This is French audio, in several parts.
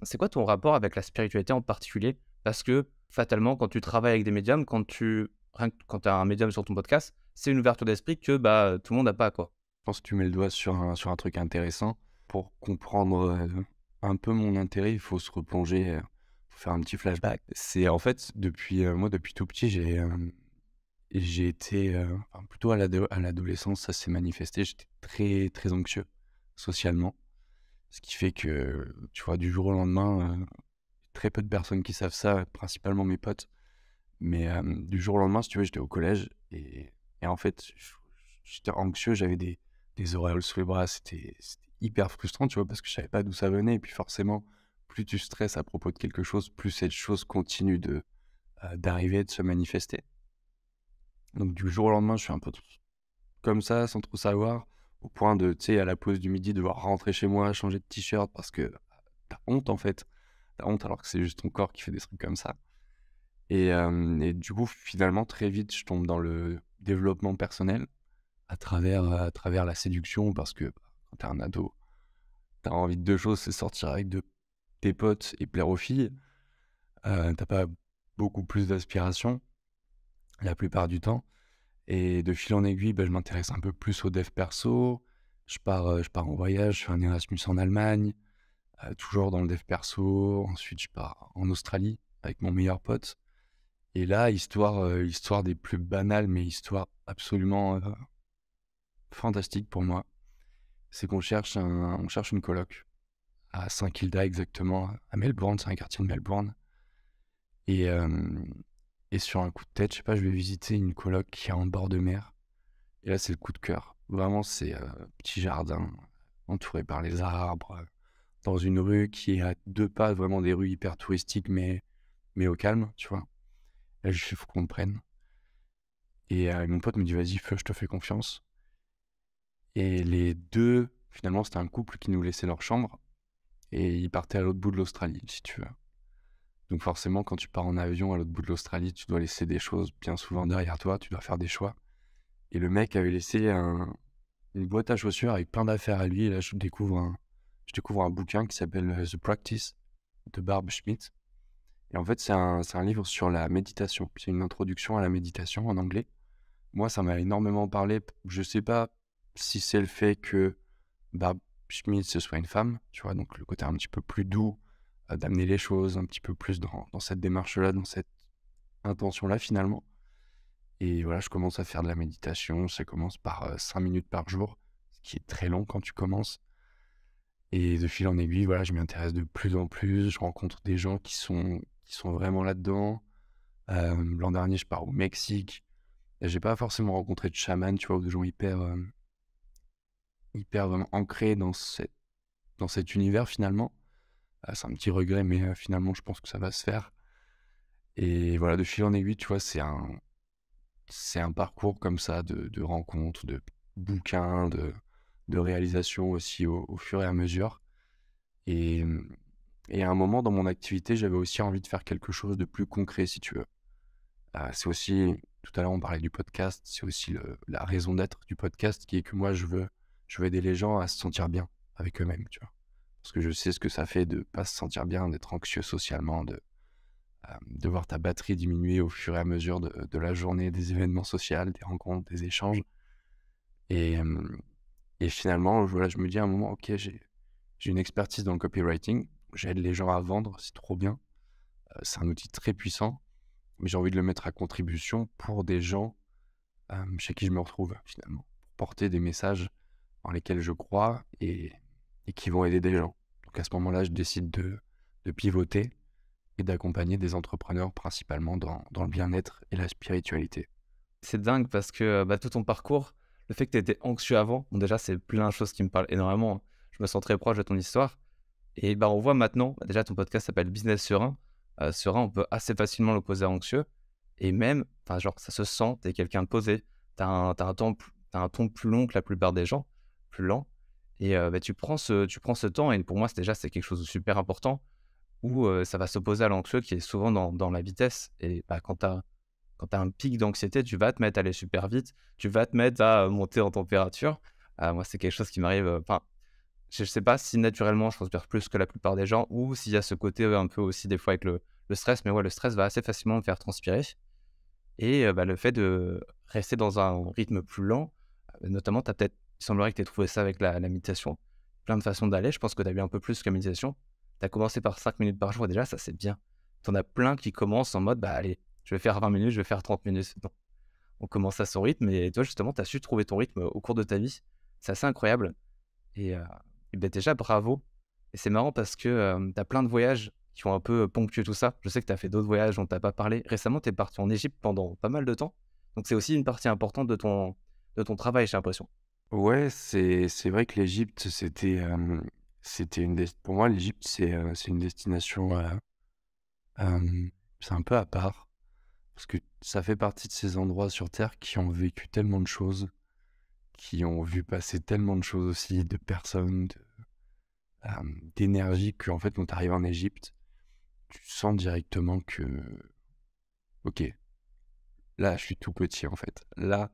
C'est quoi ton rapport avec la spiritualité en particulier? Parce que fatalement, quand tu travailles avec des médiums, rien que quand tu as un médium sur ton podcast, c'est une ouverture d'esprit que, tout le monde n'a pas, quoi. Je pense que tu mets le doigt sur un truc intéressant. Pour comprendre, un peu mon intérêt, il faut se replonger, faut faire un petit flashback. C'est en fait depuis, moi depuis tout petit, j'ai été, enfin plutôt à l'adolescence, ça s'est manifesté. J'étais très, très anxieux socialement. Ce qui fait que, tu vois, du jour au lendemain, très peu de personnes qui savent ça, principalement mes potes. Mais, du jour au lendemain, si tu veux, j'étais au collège et en fait, j'étais anxieux, j'avais des auréoles sous les bras, c'était hyper frustrant, tu vois? Parce que je savais pas d'où ça venait et puis forcément, plus tu stresses à propos de quelque chose, plus cette chose continue d'arriver, de se manifester. Donc du jour au lendemain, je suis un peu comme ça, sans trop savoir, au point de, tu sais, à la pause du midi, devoir rentrer chez moi, changer de t-shirt parce que tu honte, en fait. Tu honte alors que c'est juste ton corps qui fait des trucs comme ça. Et du coup, finalement, très vite, je tombe dans le développement personnel à travers la séduction parce que, quand tu un ado, tu envie de 2 choses, c'est sortir avec tes potes et plaire aux filles. Tu pas beaucoup plus d'aspiration la plupart du temps et de fil en aiguille, je m'intéresse un peu plus au dev perso. Je pars en voyage, je fais un Erasmus en Allemagne, toujours dans le dev perso. Ensuite, je pars en Australie avec mon meilleur pote. Et là, histoire des plus banales, mais histoire absolument, fantastique pour moi, c'est qu'on cherche une coloc à Saint-Kilda exactement, à Melbourne, c'est un quartier de Melbourne et et sur un coup de tête, je sais pas, je vais visiter une coloc qui est en bord de mer et là, c'est le coup de cœur. Vraiment, c'est, petit jardin, entouré par les arbres, dans une rue qui est à 2 pas vraiment des rues hyper touristiques, mais au calme, tu vois? Là, je fais: «Faut qu'on le prenne» et mon pote me dit: «Vas-y, feu, je te fais confiance». Et les 2 finalement, c'était un couple qui nous laissait leur chambre et ils partaient à l'autre bout de l'Australie, si tu veux. Donc forcément, quand tu pars en avion à l'autre bout de l'Australie, tu dois laisser des choses bien souvent derrière toi, tu dois faire des choix. Et le mec avait laissé une boîte à chaussures avec plein d'affaires à lui et là, je découvre un bouquin qui s'appelle, The Practice de Barb Schmidt et en fait, c'est un livre sur la méditation. C'est une introduction à la méditation en anglais. Moi, ça m'a énormément parlé. Je sais pas si c'est le fait que Barb Schmidt, ce soit une femme, tu vois? Donc le côté un petit peu plus doux, d'amener les choses un petit peu plus dans cette démarche-là, dans cette intention-là, finalement. Et voilà, je commence à faire de la méditation. Ça commence par, 5 minutes par jour, ce qui est très long quand tu commences et de fil en aiguille, voilà, je m'y intéresse de plus en plus. Je rencontre des gens qui sont vraiment là-dedans. L'an dernier, je pars au Mexique et j'ai pas forcément rencontré de chaman, tu vois? Ou de gens hyper vraiment ancrés dans cet univers, finalement. C'est un petit regret, mais finalement, je pense que ça va se faire et voilà, de fil en aiguille, tu vois, c'est un parcours comme ça de rencontres, de bouquins, de réalisations aussi au fur et à mesure et et à un moment dans mon activité, j'avais aussi envie de faire quelque chose de plus concret, si tu veux. C'est aussi tout à l'heure, on parlait du podcast, c'est aussi la raison d'être du podcast qui est que moi, je veux aider les gens à se sentir bien avec eux-mêmes, tu vois? Parce que je sais ce que ça fait de pas se sentir bien, d'être anxieux socialement, de voir ta batterie diminuer au fur et à mesure de la journée, des événements sociaux, des rencontres, des échanges et et finalement, voilà, je me dis à un moment: «OK, j'ai une expertise dans le copywriting, j'aide les gens à vendre, c'est trop bien, c'est un outil très puissant, mais j'ai envie de le mettre à contribution pour des gens, chez qui je me retrouve finalement, pour porter des messages en lesquels je crois et qui vont aider des gens». Donc à ce moment-là, je décide de pivoter et d'accompagner des entrepreneurs principalement dans le bien-être et la spiritualité. C'est dingue parce que, tout ton parcours, le fait que tu étais anxieux avant, bon déjà, c'est plein de choses qui me parlent énormément, hein. Je me sens très proche de ton histoire et on voit maintenant, déjà ton podcast s'appelle Business Serein. Serein, on peut assez facilement l'opposer à anxieux et même, enfin genre ça se sent, tu es quelqu'un de posé. Tu un ton plus long que la plupart des gens, plus lent et tu prends ce temps et pour moi, c'est quelque chose de super important où, ça va s'opposer à l'anxieux qui est souvent dans la vitesse et quand tu as un pic d'anxiété, tu vas te mettre à aller super vite, tu vas te mettre à monter en température. Moi, c'est quelque chose qui m'arrive, enfin, je sais pas si naturellement je transpire plus que la plupart des gens ou s'il y a ce côté, un peu aussi des fois avec le stress, mais ouais, le stress va assez facilement me faire transpirer et bah, le fait de rester dans un rythme plus lent, notamment tu as peut-être il semblerait que tu aies trouvé ça avec la méditation. Plein de façons d'aller, je pense que tu as vu un peu plus que la méditation. Tu as commencé par 5 minutes par jour et déjà ça, c'est bien. Tu en as plein qui commencent en mode: «Bah, allez, je vais faire 20 minutes, je vais faire 30 minutes». Non, on commence à son rythme et toi justement, tu as su trouver ton rythme au cours de ta vie. C'est assez incroyable. Et bah, déjà bravo et c'est marrant parce que, tu as plein de voyages qui ont un peu ponctué tout ça. Je sais que tu as fait d'autres voyages dont tu as pas parlé. Récemment, tu es parti en Égypte pendant pas mal de temps, donc c'est aussi une partie importante de ton travail, j'ai l'impression. Ouais, c'est vrai que l'Égypte, c'était une des pour moi, l'Égypte, c'est une destination, c'est un peu à part parce que ça fait partie de ces endroits sur terre qui ont vécu tellement de choses, qui ont vu passer tellement de choses aussi, de personnes, d'énergie qu'en fait, quand tu arrives en Égypte, tu sens directement que: «OK, là, je suis tout petit, en fait. Là,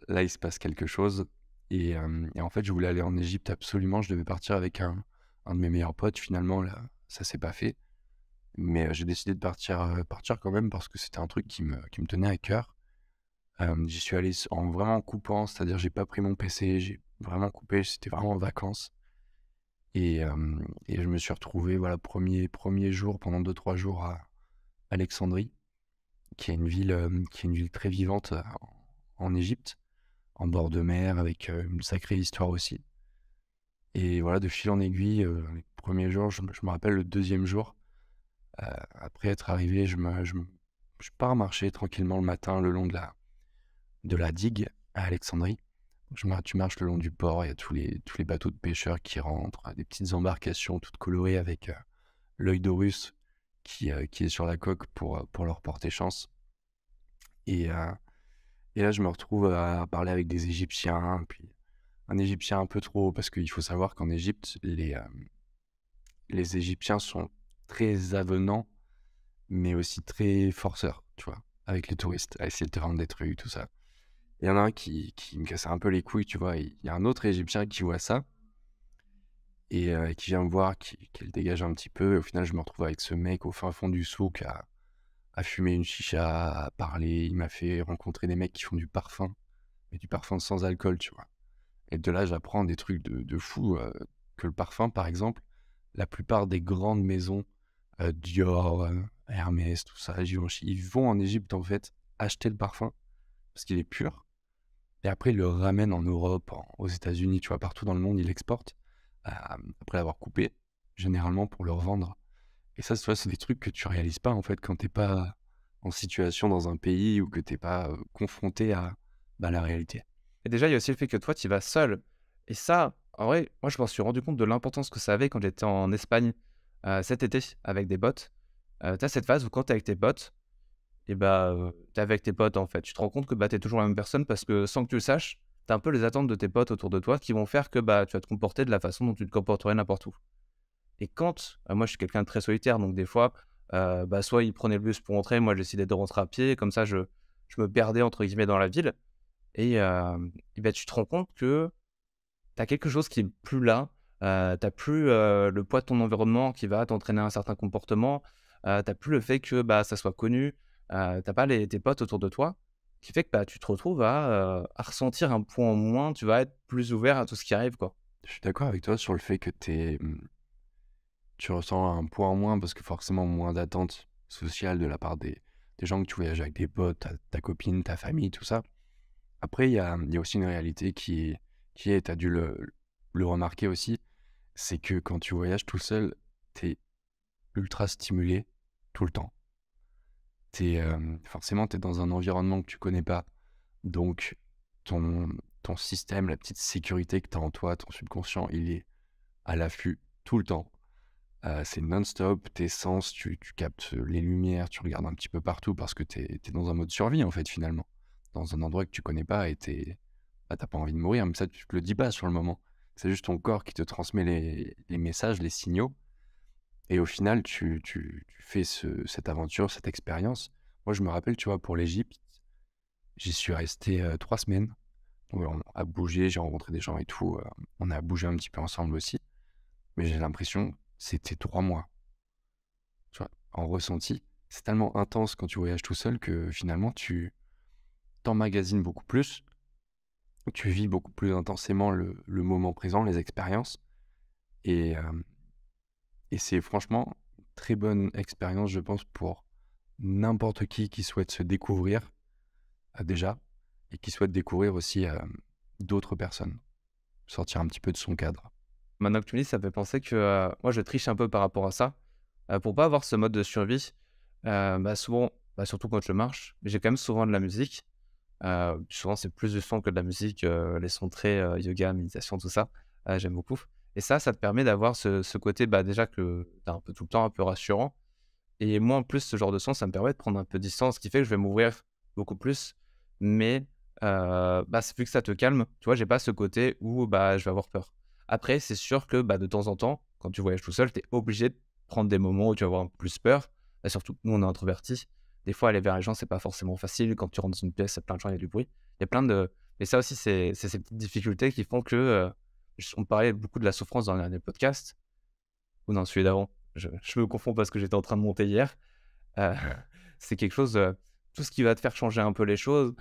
il se passe quelque chose» et en fait, je voulais aller en Égypte absolument. Je devais partir avec un de mes meilleurs potes. Finalement, là, ça s'est pas fait. Mais j'ai décidé de partir quand même parce que c'était un truc qui me tenait à cœur. J'y suis allé en vraiment coupant, c'est-à-dire j'ai pas pris mon PC, j'ai vraiment coupé, c'était vraiment en vacances et je me suis retrouvé, voilà, premier jour pendant 2 3 jours à Alexandrie, qui est une ville très vivante, en Égypte, en bord de mer avec, une sacrée histoire aussi et voilà, de fil en aiguille, les premiers jours, je me rappelle le deuxième jour, après être arrivé, je pars marcher tranquillement le matin le long de la digue à Alexandrie. Tu marches le long du port, il y a tous les bateaux de pêcheurs qui rentrent, des petites embarcations toutes colorées avec, l'œil d'Horus qui est sur la coque pour leur porter chance et heu et là, je me retrouve à parler avec des Égyptiens, puis un Égyptien un peu trop parce qu'il faut savoir qu'en Égypte, les Égyptiens sont très avenants, mais aussi très forceurs, tu vois? Avec les touristes, à essayer de te vendre des trucs, tout ça. Il y en a un qui me cassait un peu les couilles, tu vois? Il y a un autre Égyptien qui voit ça et qui vient me voir, qui le dégage un petit peu et au final, je me retrouve avec ce mec au fin fond du souk à fumer une chicha, à parler. Il m'a fait rencontrer des mecs qui font du parfum, mais du parfum sans alcool, tu vois? Et de là, j'apprends des trucs de fou, que le parfum, par exemple, la plupart des grandes maisons, Dior, Hermès, tout ça, Givenchy, ils vont en Égypte, en fait, acheter le parfum parce qu'il est pur et après ils le ramènent en Europe, aux États-Unis, tu vois? Partout dans le monde, ils l'exportent, après l'avoir coupé, généralement pour le revendre et ça, tu vois, c'est des trucs que tu réalises pas, en fait, quand t'es pas en situation dans un pays ou que t'es pas, confronté à, bah, la réalité. Et déjà, il y a aussi le fait que toi, tu y vas seul et ça, en vrai, moi, je m'en suis rendu compte de l'importance que ça avait quand j'étais en Espagne, cet été avec des potes. Tu as cette phase où quand tu es avec tes potes et bah, tu es avec tes potes, en fait. Tu te rends compte que, bah, tu es toujours la même personne parce que sans que tu le saches, tu as un peu les attentes de tes potes autour de toi qui vont faire que, bah, tu vas te comporter de la façon dont tu te comporterais n'importe où. Et quand, moi, je suis quelqu'un de très solitaire, donc des fois, bah, soit ils prenaient le bus pour rentrer, moi, j'essayais de rentrer à pied, comme ça, je me «perdais» entre guillemets dans la ville et bah, tu te rends compte que tu as quelque chose qui est plus là, tu plus, le poids de ton environnement qui va t'entraîner à un certain comportement, tu plus le fait que, bah, ça soit connu, tu pas tes potes autour de toi, qui fait que, bah, tu te retrouves à ressentir un poids en moins, tu vas être plus ouvert à tout ce qui arrive, quoi. Je suis d'accord avec toi sur le fait que tu ressens un poids en moins parce que forcément moins d'attentes sociales de la part des gens que tu voyages avec tes potes, ta copine, ta famille, tout ça. Après, il y a aussi une réalité qui est, tu as dû le remarquer aussi, c'est que quand tu voyages tout seul, tu es ultra stimulé tout le temps. Forcément, tu es dans un environnement que tu connais pas. Donc, ton, ton système, la petite sécurité que tu as en toi, ton subconscient, il est à l'affût tout le temps. C'est non-stop, tes sens, tu captes les lumières, tu regardes un petit peu partout parce que tu es dans un mode survie, en fait, finalement. Dans un endroit que tu connais pas et bah, tu pas envie de mourir, mais ça, tu te le dis pas sur le moment. C'est juste ton corps qui te transmet les messages, les signaux et au final, tu fais cette aventure, cette expérience. Moi, je me rappelle, tu vois, pour l'Égypte, j'y suis resté, 3 semaines. où on a bougé, j'ai rencontré des gens et tout, on a bougé un petit peu ensemble aussi. Mais j'ai l'impression, c'était 3 mois, tu vois? En ressenti, c'est tellement intense quand tu voyages tout seul que finalement tu t'emmagasines beaucoup plus, tu vis beaucoup plus intensément le moment présent, les expériences et c'est franchement une très bonne expérience, je pense, pour n'importe qui souhaite se découvrir, déjà et qui souhaite découvrir aussi, d'autres personnes. Sortir un petit peu de son cadre. Maintenant que tu me dis, ça me fait penser que, moi je triche un peu par rapport à ça, pour pas avoir ce mode de survie, bah, souvent, bah, surtout quand je marche, j'ai quand même souvent de la musique. Souvent c'est plus du son que de la musique, les sons très, yoga, méditation, tout ça, j'aime beaucoup et ça te permet d'avoir ce côté, bah, déjà que tu un peu tout le temps un peu rassurant et moi en plus ce genre de son, ça me permet de prendre un peu de distance, ce qui fait que je vais m'ouvrir beaucoup plus mais bah, vu que ça te calme, tu vois? J'ai pas ce côté où, bah, je vais avoir peur. Après c'est sûr que, bah, de temps en temps, quand tu voyages tout seul, tu es obligé de prendre des moments où tu vas avoir un peu plus peur. Bah, surtout que nous on est introvertis. Des fois aller vers les gens, c'est pas forcément facile. Quand tu rentres dans une pièce, il y a plein de gens, il y a du bruit. Il y a plein de mais ça aussi c'est ces petites difficultés qui font que, on parlait beaucoup de la souffrance dans le dernier podcast ou dans celui d'avant. Je me confonds parce que j'étais en train de monter hier. Heu, c'est quelque chose, tout ce qui va te faire changer un peu les choses,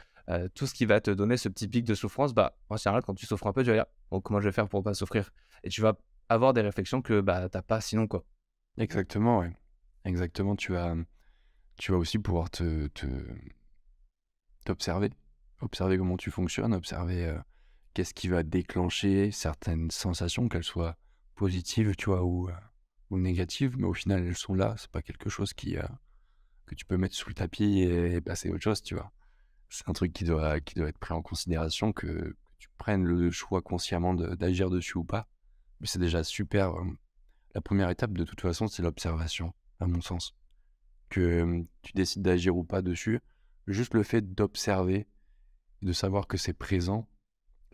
tout ce qui va te donner ce petit pic de souffrance, bah, en général, quand tu souffres un peu, tu vas dire: «Bon, comment je vais faire pour pas souffrir?» et tu vas avoir des réflexions que, bah, tu pas sinon, quoi. Exactement, ouais. Exactement, tu vas aussi pouvoir t'observer. Observer comment tu fonctionnes, observer, qu'est-ce qui va déclencher certaines sensations, qu'elles soient positives, tu vois, ou négatives, mais au final, elles sont là. C'est pas quelque chose que tu peux mettre sous le tapis et passer à autre chose, tu vois? C'est un truc qui doit être pris en considération, que tu prennes le choix consciemment d'agir dessus ou pas. Mais c'est déjà super, la première étape, de toute façon, c'est l'observation, à mon sens. Que, tu décides d'agir ou pas dessus, juste le fait d'observer, de savoir que c'est présent,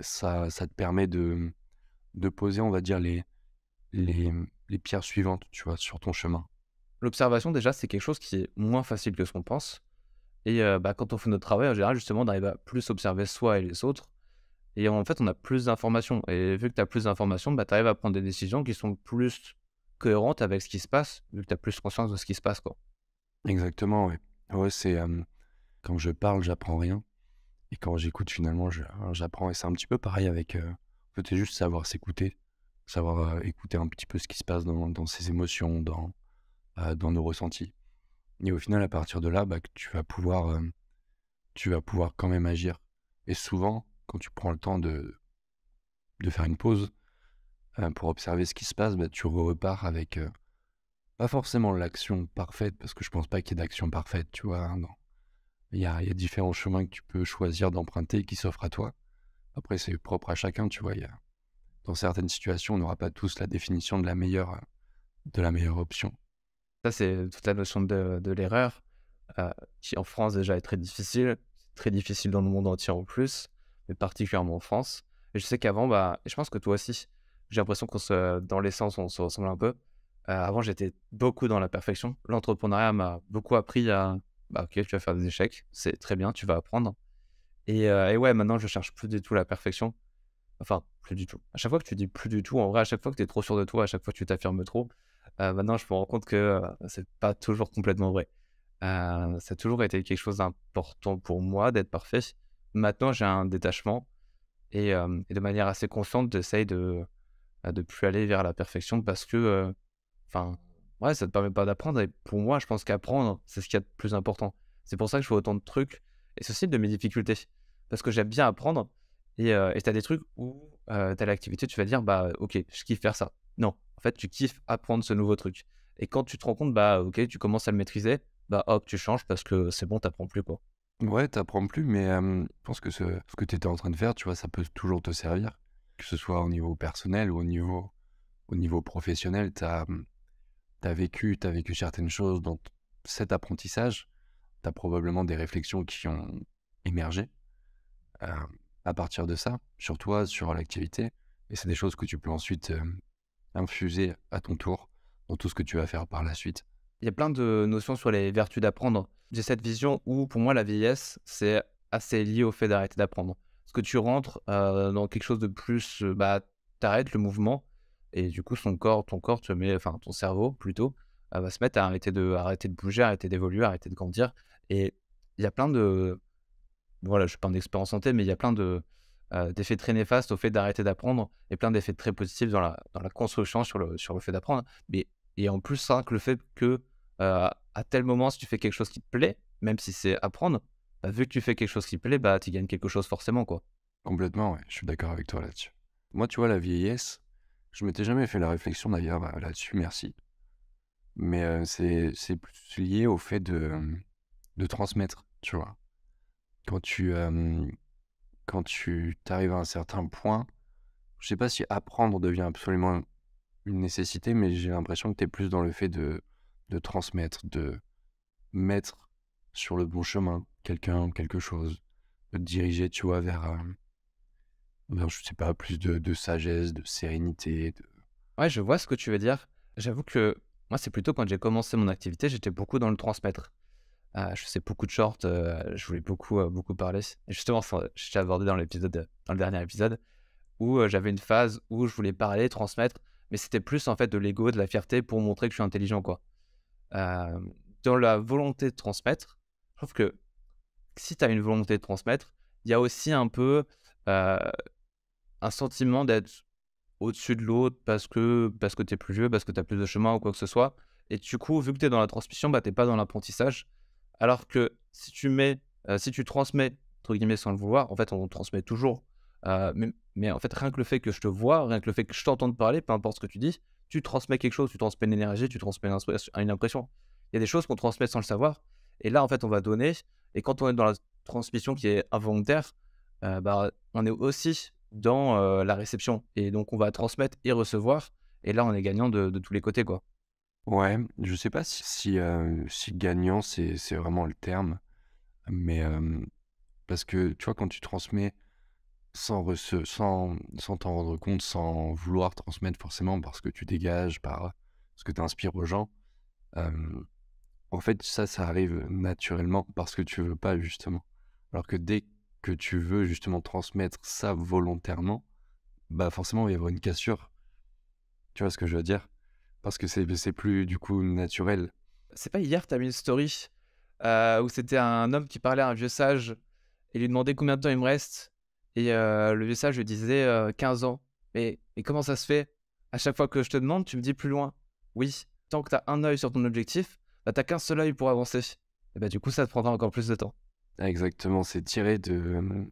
ça te permet de poser, on va dire, les pierres suivantes, tu vois, sur ton chemin. L'observation, déjà, c'est quelque chose qui est moins facile que ce qu'on pense et bah, quand on fait notre travail, en général, justement, on arrive à plus observer soi et les autres et en fait, on a plus d'informations et vu que tu as plus d'informations, bah, tu arrives à prendre des décisions qui sont plus cohérentes avec ce qui se passe, vu que tu as plus conscience de ce qui se passe, quoi. Exactement, ouais. Ouais, c'est, quand je parle, j'apprends rien et quand j'écoute, finalement, j'apprends et c'est un petit peu pareil avec, en fait, c'est juste savoir s'écouter, savoir, écouter un petit peu ce qui se passe dans ses émotions, dans nos ressentis et au final, à partir de là, bah, que tu vas pouvoir quand même agir et souvent, quand tu prends le temps de faire une pause, pour observer ce qui se passe, bah, tu repars avec, pas forcément l'action parfaite parce que je pense pas qu'il y ait d'action parfaite, tu vois? Hein, non. Il y a différents chemins que tu peux choisir d'emprunter qui s'offrent à toi. Après, c'est propre à chacun, tu vois? Dans certaines situations, on n'aura pas tous la définition de la meilleure option. Ça, c'est toute la notion de l'erreur, heu, qui en France déjà est très difficile. C'est très difficile dans le monde entier en plus, mais particulièrement en France et je sais qu'avant, bah et je pense que toi aussi, j'ai l'impression qu'on se dans l'essence, on se ressemble un peu. Avant, j'étais beaucoup dans la perfection. L'entrepreneuriat m'a beaucoup appris à, bah, OK, tu vas faire des échecs, c'est très bien, tu vas apprendre et ouais, maintenant, je cherche plus du tout la perfection. Enfin, plus du tout. À chaque fois que tu dis plus du tout, en vrai, à chaque fois que tu es trop sûr de toi, à chaque fois que tu t'affirmes trop, maintenant je me rends compte que, c'est pas toujours complètement vrai. Ça a toujours été quelque chose d'important pour moi d'être parfait. Maintenant, j'ai un détachement et de manière assez consciente, j'essaye de plus aller vers la perfection parce que, enfin, ouais, ça te permet pas d'apprendre et pour moi, je pense qu'apprendre, c'est ce qu'il y a de plus important. C'est pour ça que je fais autant de trucs et c'est aussi de mes difficultés. Parce que j'aime bien apprendre et tu as des trucs où, tu as l'activité, tu vas dire: «Bah, OK, je kiffe faire ça». Non, en fait, tu kiffes apprendre ce nouveau truc et quand tu te rends compte, bah, OK, tu commences à le maîtriser, bah, hop, tu changes parce que c'est bon, tu apprends plus, quoi. Ouais, t'apprends plus, mais je pense que ce que tu étais en train de faire, tu vois, ça peut toujours te servir, que ce soit au niveau personnel ou au niveau professionnel. T'as vécu certaines choses dans cet apprentissage. Tu as probablement des réflexions qui ont émergé, heu, à partir de ça, sur toi, sur l'activité et c'est des choses que tu peux ensuite, infuser à ton tour dans tout ce que tu vas faire par la suite. Il y a plein de notions sur les vertus d'apprendre. J'ai cette vision où, pour moi, la vieillesse, c'est assez lié au fait d'arrêter d'apprendre. Parce que tu rentres dans quelque chose de plus, t'arrêtes le mouvement et du coup ton corps te met enfin ton cerveau plutôt, va se mettre à arrêter de bouger, arrêter d'évoluer, arrêter de grandir et il y a plein de voilà, je suis pas un expert en santé, mais il y a plein d'effets très néfastes au fait d'arrêter d'apprendre et plein d'effets très positifs dans la construction sur le fait d'apprendre. Mais et en plus, ça que le fait que, à tel moment, si tu fais quelque chose qui te plaît, même si c'est apprendre, bah, vu que tu fais quelque chose qui te plaît, bah, tu gagnes quelque chose forcément, quoi. Complètement, ouais, je suis d'accord avec toi là-dessus. Moi, tu vois, la vieillesse, je m'étais jamais fait la réflexion d'ailleurs, là-dessus, merci. Mais c'est plus lié au fait de transmettre, tu vois? Quand tu arrives à un certain point, je sais pas si apprendre devient absolument une nécessité, mais j'ai l'impression que tu es plus dans le fait de transmettre, de mettre sur le bon chemin quelqu'un, quelque chose, de te diriger, tu vois, vers je sais pas, plus de sagesse, de sérénité, de Ouais, je vois ce que tu veux dire. J'avoue que moi, c'est plutôt quand j'ai commencé mon activité, j'étais beaucoup dans le transmettre. Je faisais beaucoup de shorts, je voulais beaucoup parler et justement, ça, je t'ai abordé dans le dernier épisode où, j'avais une phase où je voulais parler, transmettre, mais c'était plus, en fait, de l'ego, de la fierté pour montrer que je suis intelligent, quoi. Dans la volonté de transmettre, je trouve que si tu as une volonté de transmettre, il y a aussi un peu, heu, un sentiment d'être au-dessus de l'autre parce que tu es plus vieux, parce que tu as plus de chemin ou quoi que ce soit et du coup, vu que tu es dans la transmission, bah, tu es pas dans l'apprentissage. Alors que si tu «transmets» entre guillemets sans le vouloir, en fait, on transmet toujours, mais en fait, rien que le fait que je te vois, rien que le fait que je t'entende parler, peu importe ce que tu dis, tu transmets quelque chose, tu transmets une énergie, tu transmets une impression. Il y a des choses qu'on transmet sans le savoir et là, en fait, on va donner et quand on est dans la transmission qui est involontaire, bah, on est aussi dans, la réception et donc on va transmettre et recevoir et là, on est gagnant de tous les côtés, quoi. ouais, je sais pas si gagnant, c'est vraiment le terme, mais parce que, tu vois, quand tu transmets sans t'en rendre compte, sans vouloir transmettre forcément parce que tu dégages, par ce que tu inspires aux gens, hem, en fait, ça arrive naturellement parce que tu veux pas, justement. Alors que dès que tu veux, justement, transmettre ça volontairement, bah, forcément, il va y avoir une cassure. Tu vois ce que je veux dire? Parce que c'est plus, du coup, naturel. C'est pas hier, tu as mis une story, où c'était un homme qui parlait à un vieux sage et lui demandait combien de temps il me reste et le vieux sage lui disait, 15 ans. Mais comment ça se fait? À chaque fois que je te demande, tu me dis plus loin. Oui, tant que tu as un œil sur ton objectif, bah, tu qu'un seul œil pour avancer et bah, du coup, ça te prendra encore plus de temps. Exactement, c'est tiré de,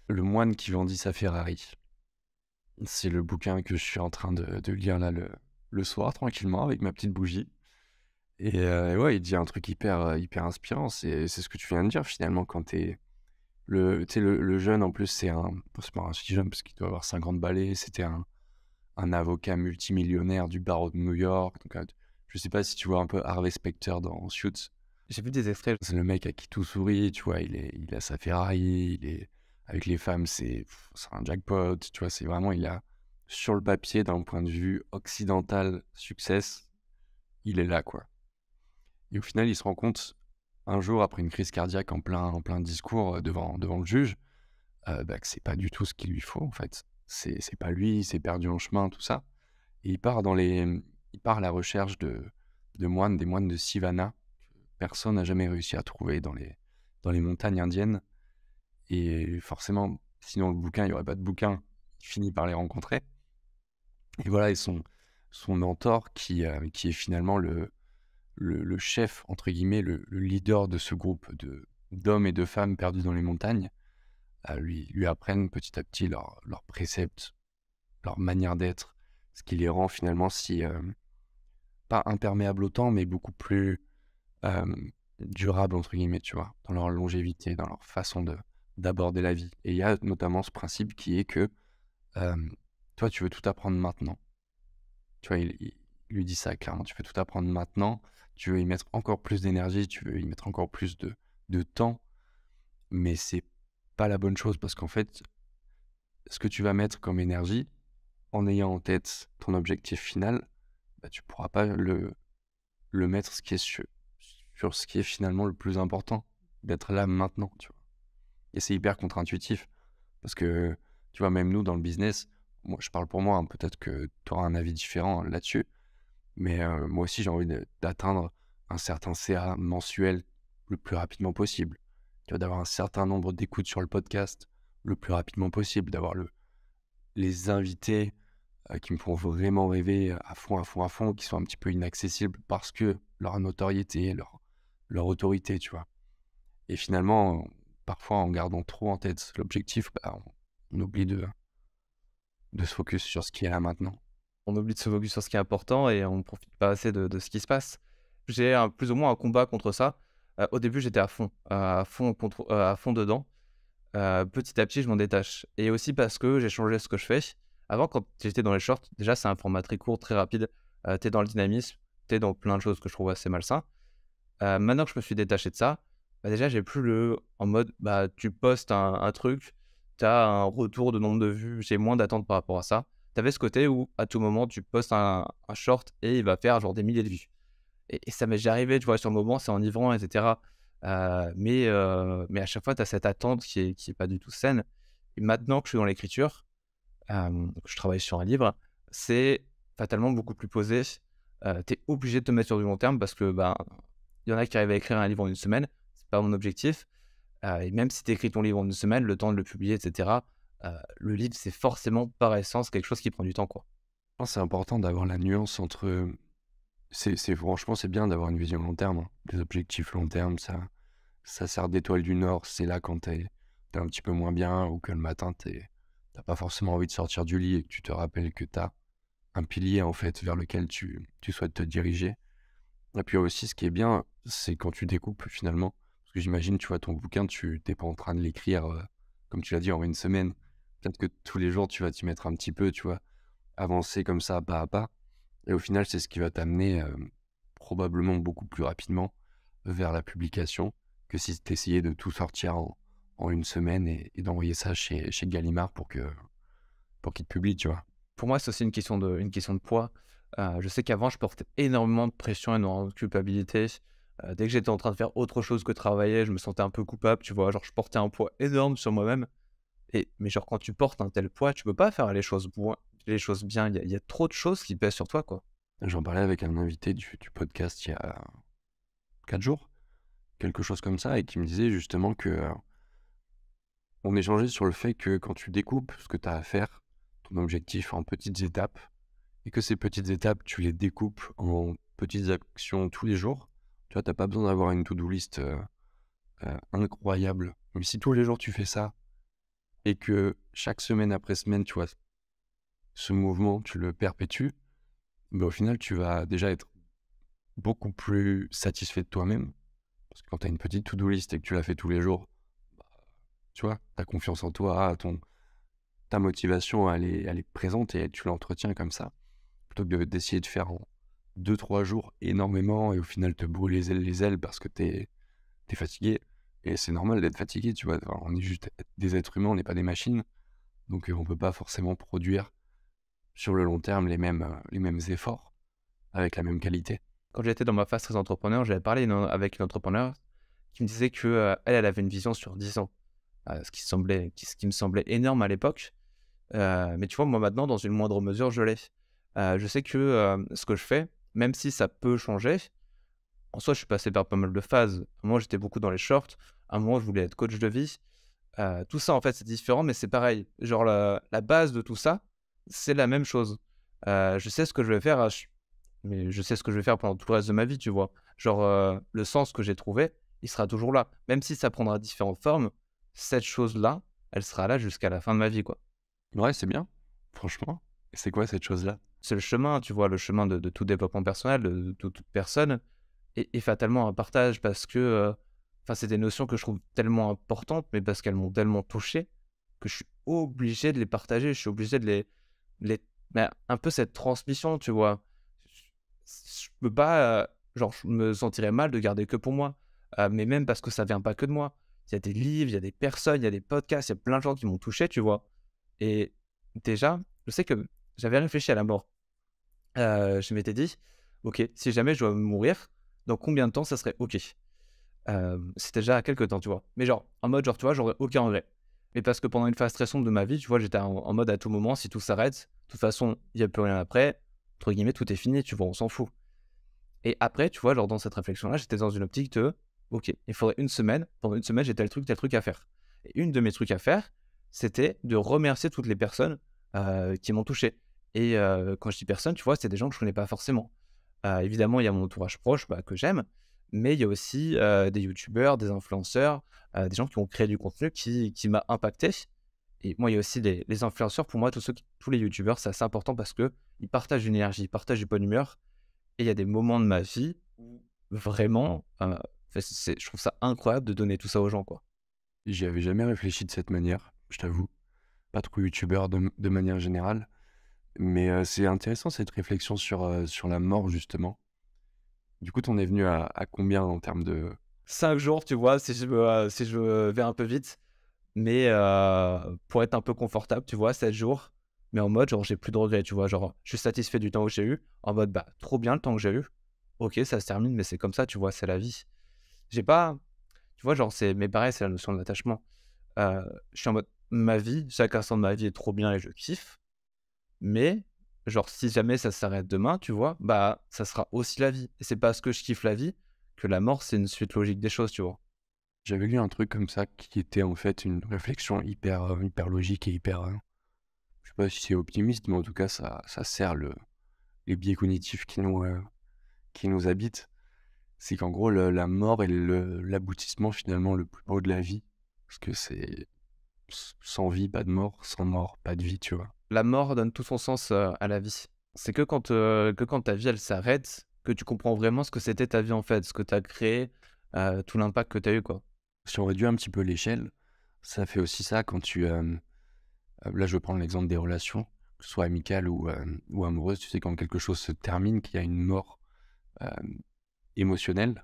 Le moine qui vendit sa Ferrari. C'est le bouquin que je suis en train de lire là le soir tranquillement avec ma petite bougie et ouais, il dit un truc hyper inspirant. C'est ce que tu viens de dire finalement quand tu sais le jeune en plus c'est pas un si jeune parce qu'il doit avoir 50 balais, c'était un avocat multimillionnaire du barreau de New York donc je sais pas si tu vois un peu Harvey Specter dans Suits? J'ai vu des extraits. C'est le mec à qui tout sourit, tu vois? Il a sa Ferrari, il est avec les femmes, c'est un jackpot, tu vois? C'est vraiment il a sur le papier, d'un point de vue occidental, success, il est là, quoi. Et au final, il se rend compte, un jour, après une crise cardiaque en plein discours, devant le juge, bah, que c'est pas du tout ce qu'il lui faut, en fait. C'est pas lui, il s'est perdu en chemin, tout ça. Et il part à la recherche de moines, des moines de Sivana. Personne n'a jamais réussi à trouver dans les montagnes indiennes et forcément, sinon le bouquin, il y aurait pas de bouquin. Il finit par les rencontrer et voilà et son mentor qui est finalement le «chef» entre guillemets, le leader de ce groupe d'hommes et de femmes perdus dans les montagnes, lui apprennent petit à petit leurs préceptes, leur manière d'être, ce qui les rend finalement si, pas imperméables au temps, mais beaucoup plus «durables» entre guillemets, tu vois? Dans leur longévité, dans leur façon d'aborder la vie et il y a notamment ce principe qui est que, toi, tu veux tout apprendre maintenant. Tu vois? Il lui dit ça clairement: «Tu veux tout apprendre maintenant, tu veux y mettre encore plus d'énergie, tu veux y mettre encore plus de temps, mais c'est pas la bonne chose parce qu'en fait, ce que tu vas mettre comme énergie, en ayant en tête ton objectif final, bah, tu pourras pas le mettre ce qui est sur ce qui est finalement le plus important, d'être là maintenant», tu vois? Et c'est hyper contre-intuitif Parce que, tu vois, même nous, dans le business, moi, je parle pour moi, hein, peut-être que tu auras un avis différent là-dessus, mais moi aussi, j'ai envie d'atteindre un certain CA mensuel le plus rapidement possible. Tu vois, d'avoir un certain nombre d'écoutes sur le podcast le plus rapidement possible, d'avoir les invités qui me font vraiment rêver à fond, à fond, à fond, qui sont un petit peu inaccessibles parce que leur notoriété, leur autorité, tu vois. Et finalement, parfois, en gardant trop en tête l'objectif, bah, on oublie de se focus sur ce qui est là maintenant. On oublie de se focus sur ce qui est important et on profite pas assez de ce qui se passe. J'ai plus ou moins un combat contre ça. Au début, j'étais à fond dedans. Petit à petit, je m'en détache et aussi parce que j'ai changé ce que je fais. Avant, quand j'étais dans les shorts, déjà, c'est un format très court, très rapide. Tu es dans le dynamisme, tu es dans plein de choses que je trouve assez malsain. Maintenant que je me suis détaché de ça, bah, déjà, j'ai plus en mode, bah, tu postes un truc, tu as un retour de nombre de vues, j'ai moins d'attentes par rapport à ça. Tu avais ce côté où, à tout moment, tu postes un short et il va faire genre des milliers de vues et ça m'est déjà arrivé, tu vois? Sur le moment, c'est enivrant et cetera, mais à chaque fois, tu as cette attente qui est pas du tout saine et maintenant que je suis dans l'écriture, que je travaille sur un livre, c'est fatalement beaucoup plus posé. Tu es obligé de te mettre sur du long terme parce que, ben, il y en a qui arrivent à écrire un livre en une semaine, c'est pas mon objectif, et même si tu écris ton livre en une semaine, le temps de le publier et cetera, le livre, c'est forcément par essence quelque chose qui prend du temps, quoi. Je pense que c'est important d'avoir la nuance entre. Franchement, c'est bien d'avoir une vision long terme, hein. Des objectifs long terme, ça sert d'étoile du Nord. C'est là quand t'es un petit peu moins bien ou que le matin, t'as pas forcément envie de sortir du lit et que tu te rappelles que t'as un pilier, en fait, vers lequel tu souhaites te diriger. Et puis aussi, ce qui est bien, c'est quand tu découpes finalement. Parce que j'imagine, tu vois, ton bouquin, tu t'es pas en train de l'écrire, comme tu l'as dit, en une semaine. Peut-être que tous les jours, tu vas t'y mettre un petit peu, tu vois, avancer comme ça, pas à pas. Et au final, c'est ce qui va t'amener probablement beaucoup plus rapidement vers la publication que si tu essayais de tout sortir en une semaine et d'envoyer ça chez Gallimard pour qu'il te publie, tu vois. Pour moi, c'est aussi une question de poids. Je sais qu'avant, je portais énormément de pression, énormément de culpabilité. Dès que j'étais en train de faire autre chose que travailler, je me sentais un peu coupable, tu vois? Genre, je portais un poids énorme sur moi-même mais genre, quand tu portes un tel poids, tu peux pas faire les choses bien. Il y a trop de choses qui pèsent sur toi, quoi. J'en parlais avec un invité du podcast il y a 4 jours, quelque chose comme ça, et qui me disait justement que on échangeait sur le fait que quand tu découpes ce que tu as à faire, ton objectif en petites étapes, et que ces petites étapes, tu les découpes en petites actions tous les jours, tu vois, tu pas besoin d'avoir une to-do list incroyable. Mais si tous les jours tu fais ça, et que chaque semaine après semaine, tu vois, ce mouvement, tu le perpétues, bah, au final, tu vas déjà être beaucoup plus satisfait de toi-même. Parce que quand tu as une petite to-do list et que tu la fais tous les jours, tu vois, ta confiance en toi, ta motivation, elle est présente et tu l'entretiens comme ça. Plutôt que d'essayer de faire en 2-3 jours énormément et au final te brûler les ailes parce que t'es fatigué. Et c'est normal d'être fatigué, tu vois. Enfin, on est juste des êtres humains, on n'est pas des machines. Donc on peut pas forcément produire sur le long terme les mêmes efforts avec la même qualité. Quand j'étais dans ma phase très entrepreneur, j'avais parlé avec une entrepreneur qui me disait que, elle avait une vision sur 10 ans, ce qui me semblait énorme à l'époque. Mais tu vois, moi, maintenant, dans une moindre mesure, je l'ai. Je sais que, ce que je fais, même si ça peut changer, en soi, je suis passé par pas mal de phases. À un moment, j'étais beaucoup dans les shorts. À un moment, je voulais être coach de vie. Tout ça, en fait, c'est différent, mais c'est pareil. Genre, la base de tout ça, c'est la même chose. Je sais ce que je vais faire, mais je sais ce que je vais faire pendant tout le reste de ma vie, tu vois? Genre, le sens que j'ai trouvé, il sera toujours là. Même si ça prendra différentes formes, cette chose-là, elle sera là jusqu'à la fin de ma vie, quoi. Ouais, c'est bien, franchement. Et c'est quoi cette chose-là? C'est le chemin, tu vois? Le chemin de tout développement personnel, de toute personne et fatalement un partage parce que, enfin, c'est des notions que je trouve tellement importantes, mais parce qu'elles m'ont tellement touché que je suis obligé de les partager. Je suis obligé de les bah, un peu cette transmission, tu vois? Je peux pas, genre, je me sentirais mal de garder que pour moi, mais même parce que ça vient pas que de moi. Il y a des livres, il y a des personnes, il y a des podcasts, il y a plein de gens qui m'ont touché, tu vois? Et déjà, je sais que j'avais réfléchi à la mort. Je m'étais dit: «OK, si jamais je dois mourir, dans combien de temps ça serait OK?» C'était déjà à quelque temps, tu vois? Mais genre, en mode, genre, tu vois, j'aurais aucun regret. Mais parce que pendant une phase très sombre de ma vie, tu vois, j'étais en mode à tout moment, si tout s'arrête, de toute façon, il y a plus rien après, entre guillemets, tout est fini, tu vois, on s'en fout. Et après, tu vois, genre dans cette réflexion-là, j'étais dans une optique de: «OK, il faudrait une semaine, pendant une semaine, j'ai tel truc à faire». Et une de mes trucs à faire, c'était de remercier toutes les personnes, qui m'ont touché. Et quand je dis personnes, tu vois, c'est des gens que je connais pas forcément. Évidemment, il y a mon entourage proche, bah, que j'aime, mais il y a aussi, des youtubeurs, des influenceurs, des gens qui ont créé du contenu qui m'a impacté. Et moi, il y a aussi les influenceurs, pour moi, tous les youtubeurs, c'est assez important parce qu'ils partagent une énergie, ils partagent une bonne humeur. Et il y a des moments de ma vie où vraiment, enfin, je trouve ça incroyable de donner tout ça aux gens, quoi. J'y avais jamais réfléchi de cette manière, je t'avoue. Pas trop youtubeur de manière générale. Mais c'est intéressant cette réflexion sur la mort justement. Du coup, tu en es venu à combien en termes de 5 jours, tu vois, si je vais un peu vite, mais pour être un peu confortable, tu vois, 7 jours, mais en mode genre j'ai plus de regrets, tu vois? Genre, je suis satisfait du temps que j'ai eu, en mode, bah, trop bien le temps que j'ai eu. OK, ça se termine, mais c'est comme ça, tu vois? C'est la vie. J'ai pas tu vois, genre, c'est mais pareil, c'est la notion de l'attachement. Je suis en mode, ma vie, chaque instant de ma vie est trop bien et je kiffe. Mais, genre, si jamais ça s'arrête demain, tu vois, bah, ça sera aussi la vie. Et c'est parce que je kiffe la vie que la mort, c'est une suite logique des choses, tu vois. j'avais lu un truc comme ça qui était en fait une réflexion hyper logique et je sais pas si c'est optimiste, mais en tout cas ça sert les biais cognitifs qui nous habitent. C'est qu'en gros la mort est l'aboutissement finalement le plus beau de la vie. Parce que c'est sans vie, pas de mort, sans mort, pas de vie, tu vois? La mort donne tout son sens à la vie. C'est que quand ta vie, elle s'arrête, que tu comprends vraiment ce que c'était ta vie, en fait, ce que tu as créé, tout l'impact que tu as eu, quoi. Si on réduit un petit peu l'échelle, ça fait aussi ça quand là, je vais prendre l'exemple des relations, que ce soit amicales ou amoureuses. Tu sais, quand quelque chose se termine, qu'il y a une mort, hem, émotionnelle,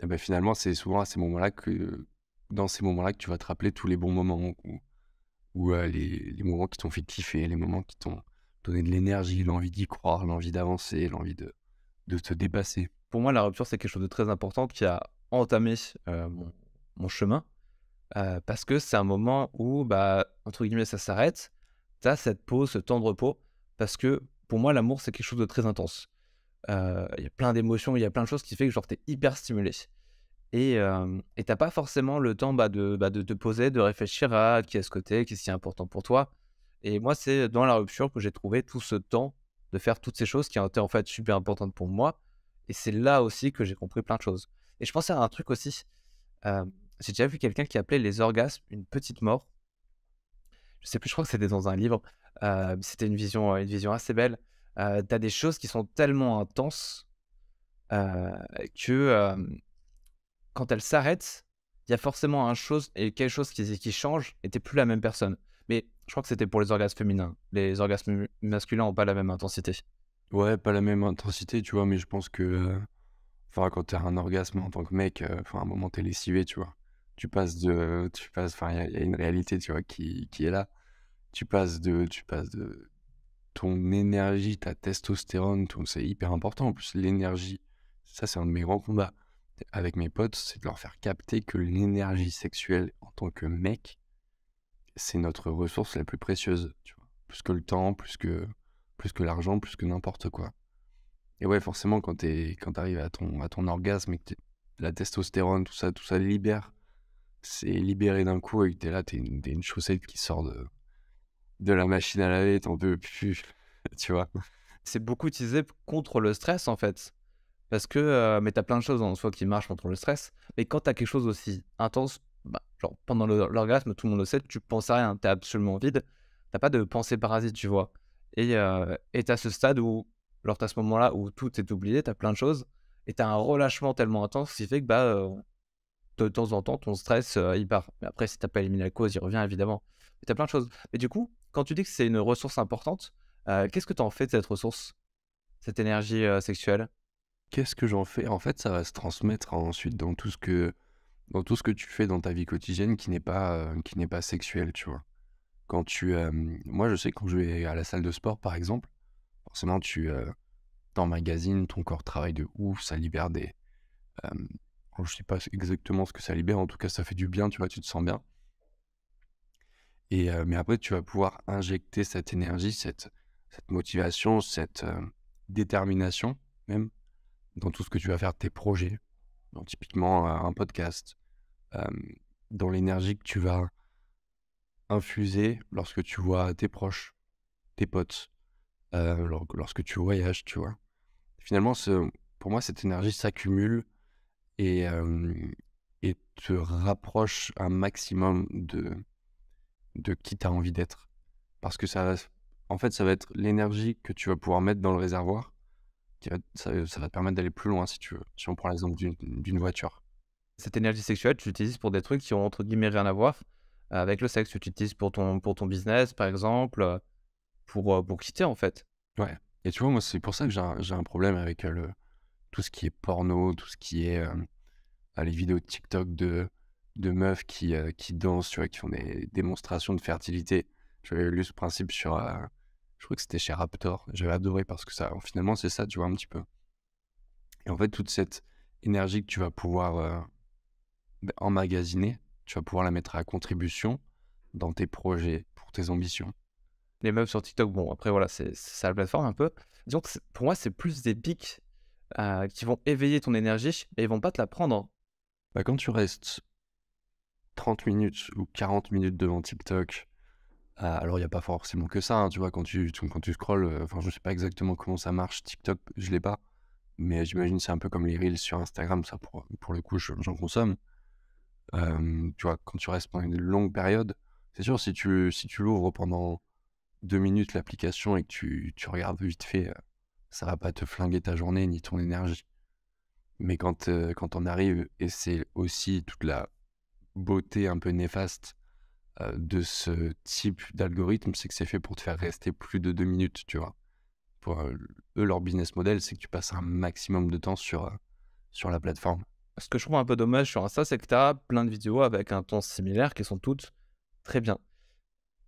et bah, finalement, c'est souvent à ces moments-là que dans ces moments-là que tu vas te rappeler tous les bons moments ou les moments qui t'ont fait kiffer, les moments qui t'ont donné de l'énergie, l'envie d'y croire, l'envie d'avancer, l'envie de te dépasser. Pour moi, la rupture, c'est quelque chose de très important qui a entamé mon chemin. Parce que c'est un moment où, bah, entre guillemets, «ça s'arrête». Tu as cette pause, ce temps de repos, parce que pour moi, l'amour, c'est quelque chose de très intense. Il y a plein d'émotions, il y a plein de choses qui fait que genre tu es hyper stimulé et tu pas forcément le temps, de te poser, de réfléchir à qui est-ce que tu es, qu'est-ce qui est important pour toi. Et moi, c'est dans la rupture que j'ai trouvé tout ce temps de faire toutes ces choses qui ont été, en fait, super importantes pour moi. Et c'est là aussi que j'ai compris plein de choses. Et je pensais à un truc aussi, j'ai déjà vu quelqu'un qui appelait les orgasmes une petite mort. Je sais plus, je crois que c'était dans un livre, c'était une vision assez belle. Tu as des choses qui sont tellement intenses, heu, que, quand elles s'arrêtent, il y a forcément quelque chose qui change et tu plus la même personne. Mais je crois que c'était pour les orgasmes féminins. Les orgasmes masculins ont pas la même intensité. Ouais, pas la même intensité, tu vois? Mais je pense que, enfin, quand tu as un orgasme en tant que mec, enfin, à un moment, tu lessivé, tu vois? Enfin, il y a une réalité, tu vois, qui est là. Tu passes de ton énergie, ta testostérone, ton c'est hyper important, en plus, l'énergie. Ça, c'est un de mes grands combats avec mes potes, c'est de leur faire capter que l'énergie sexuelle en tant que mec, c'est notre ressource la plus précieuse, tu vois? Plus que le temps, plus que l'argent, plus que n'importe quoi. Et ouais, forcément, quand tu arrives à ton orgasme et que la testostérone, tout ça libère. C'est libéré d'un coup et que tu es là, tu es une chaussette qui sort de la machine à laver, tu peux plus, tu vois? C'est beaucoup utilisé contre le stress, en fait. Parce que, mais tu as plein de choses en soi qui marchent contre le stress. Mais quand tu as quelque chose aussi intense, bah, genre pendant l'orgasme, tout le monde le sait, tu penses à rien, tu es absolument vide. Tu pas de pensée parasite, tu vois? Et tu as ce stade où, genre tu as ce moment-là où tout est oublié, tu as plein de choses et tu as un relâchement tellement intense qui fait que, bah, de temps en temps, ton stress, il part. Mais après, si tu pas éliminé la cause, il revient évidemment. Mais tu as plein de choses. Mais du coup, quand tu dis que c'est une ressource importante, qu'est-ce que tu en fais de cette ressource? Cette énergie, sexuelle? Qu'est-ce que j'en fais? En fait, ça va se transmettre ensuite dans tout ce que tu fais dans ta vie quotidienne qui n'est pas sexuel, tu vois? Moi, je sais quand je vais à la salle de sport, par exemple, forcément tu emmagasines, ton corps travaille de ouf, ça libère hem, je sais pas exactement ce que ça libère, en tout cas, ça fait du bien, tu vois? Tu te sens bien Mais après, tu vas pouvoir injecter cette énergie, cette motivation, cette détermination même dans tout ce que tu vas faire de tes projets. Donc, typiquement, un podcast, euh, dans l'énergie que tu vas infuser lorsque tu vois tes proches, tes potes, lorsque tu voyages, tu vois. Finalement, pour moi, cette énergie s'accumule et, et te rapproche un maximum de qui tu as envie d'être. Parce que en fait, ça va être l'énergie que tu vas pouvoir mettre dans le réservoir. Ça va te permettre d'aller plus loin, si tu veux. Si on prend l'exemple d'une voiture. Cette énergie sexuelle, tu l'utilises pour des trucs qui ont entre guillemets rien à voir avec le sexe. Tu l'utilises pour ton business, par exemple, pour quitter en fait. Ouais. Et tu vois, moi, c'est pour ça que j'ai un problème avec tout ce qui est porno, tout ce qui est les vidéos de TikTok de meufs qui dansent, tu vois, qui font des démonstrations de fertilité. J'avais lu ce principe je crois que c'était chez Raptor. J'avais adoré parce que finalement, c'est ça, tu vois, un petit peu. Et en fait, toute cette énergie que tu vas pouvoir emmagasiner, tu vas pouvoir la mettre à contribution dans tes projets, pour tes ambitions. Les meufs sur TikTok, bon, après voilà, c'est ça la plateforme un peu. Disons que pour moi, c'est plus des pics qui vont éveiller ton énergie et ils vont pas te la prendre. Bah, quand tu restes 30 minutes ou 40 minutes devant TikTok, alors il n'y a pas forcément que ça, hein, tu vois, quand tu scrolles, enfin, je sais pas exactement comment ça marche, TikTok, je l'ai pas, mais j'imagine c'est un peu comme les Reels sur Instagram, ça pour le coup, j'en consomme. Tu vois, quand tu restes pendant une longue période, c'est sûr, si tu l'ouvres pendant 2 minutes l'application et que tu regardes vite fait, ça va pas te flinguer ta journée ni ton énergie. Mais quand on arrive, et c'est aussi toute la beauté un peu néfaste de ce type d'algorithme, c'est que c'est fait pour te faire rester plus de 2 minutes, tu vois. Eux, leur business model, c'est que tu passes un maximum de temps sur la plateforme. Ce que je trouve un peu dommage sur Insta, c'est que tu as plein de vidéos avec un ton similaire qui sont toutes très bien.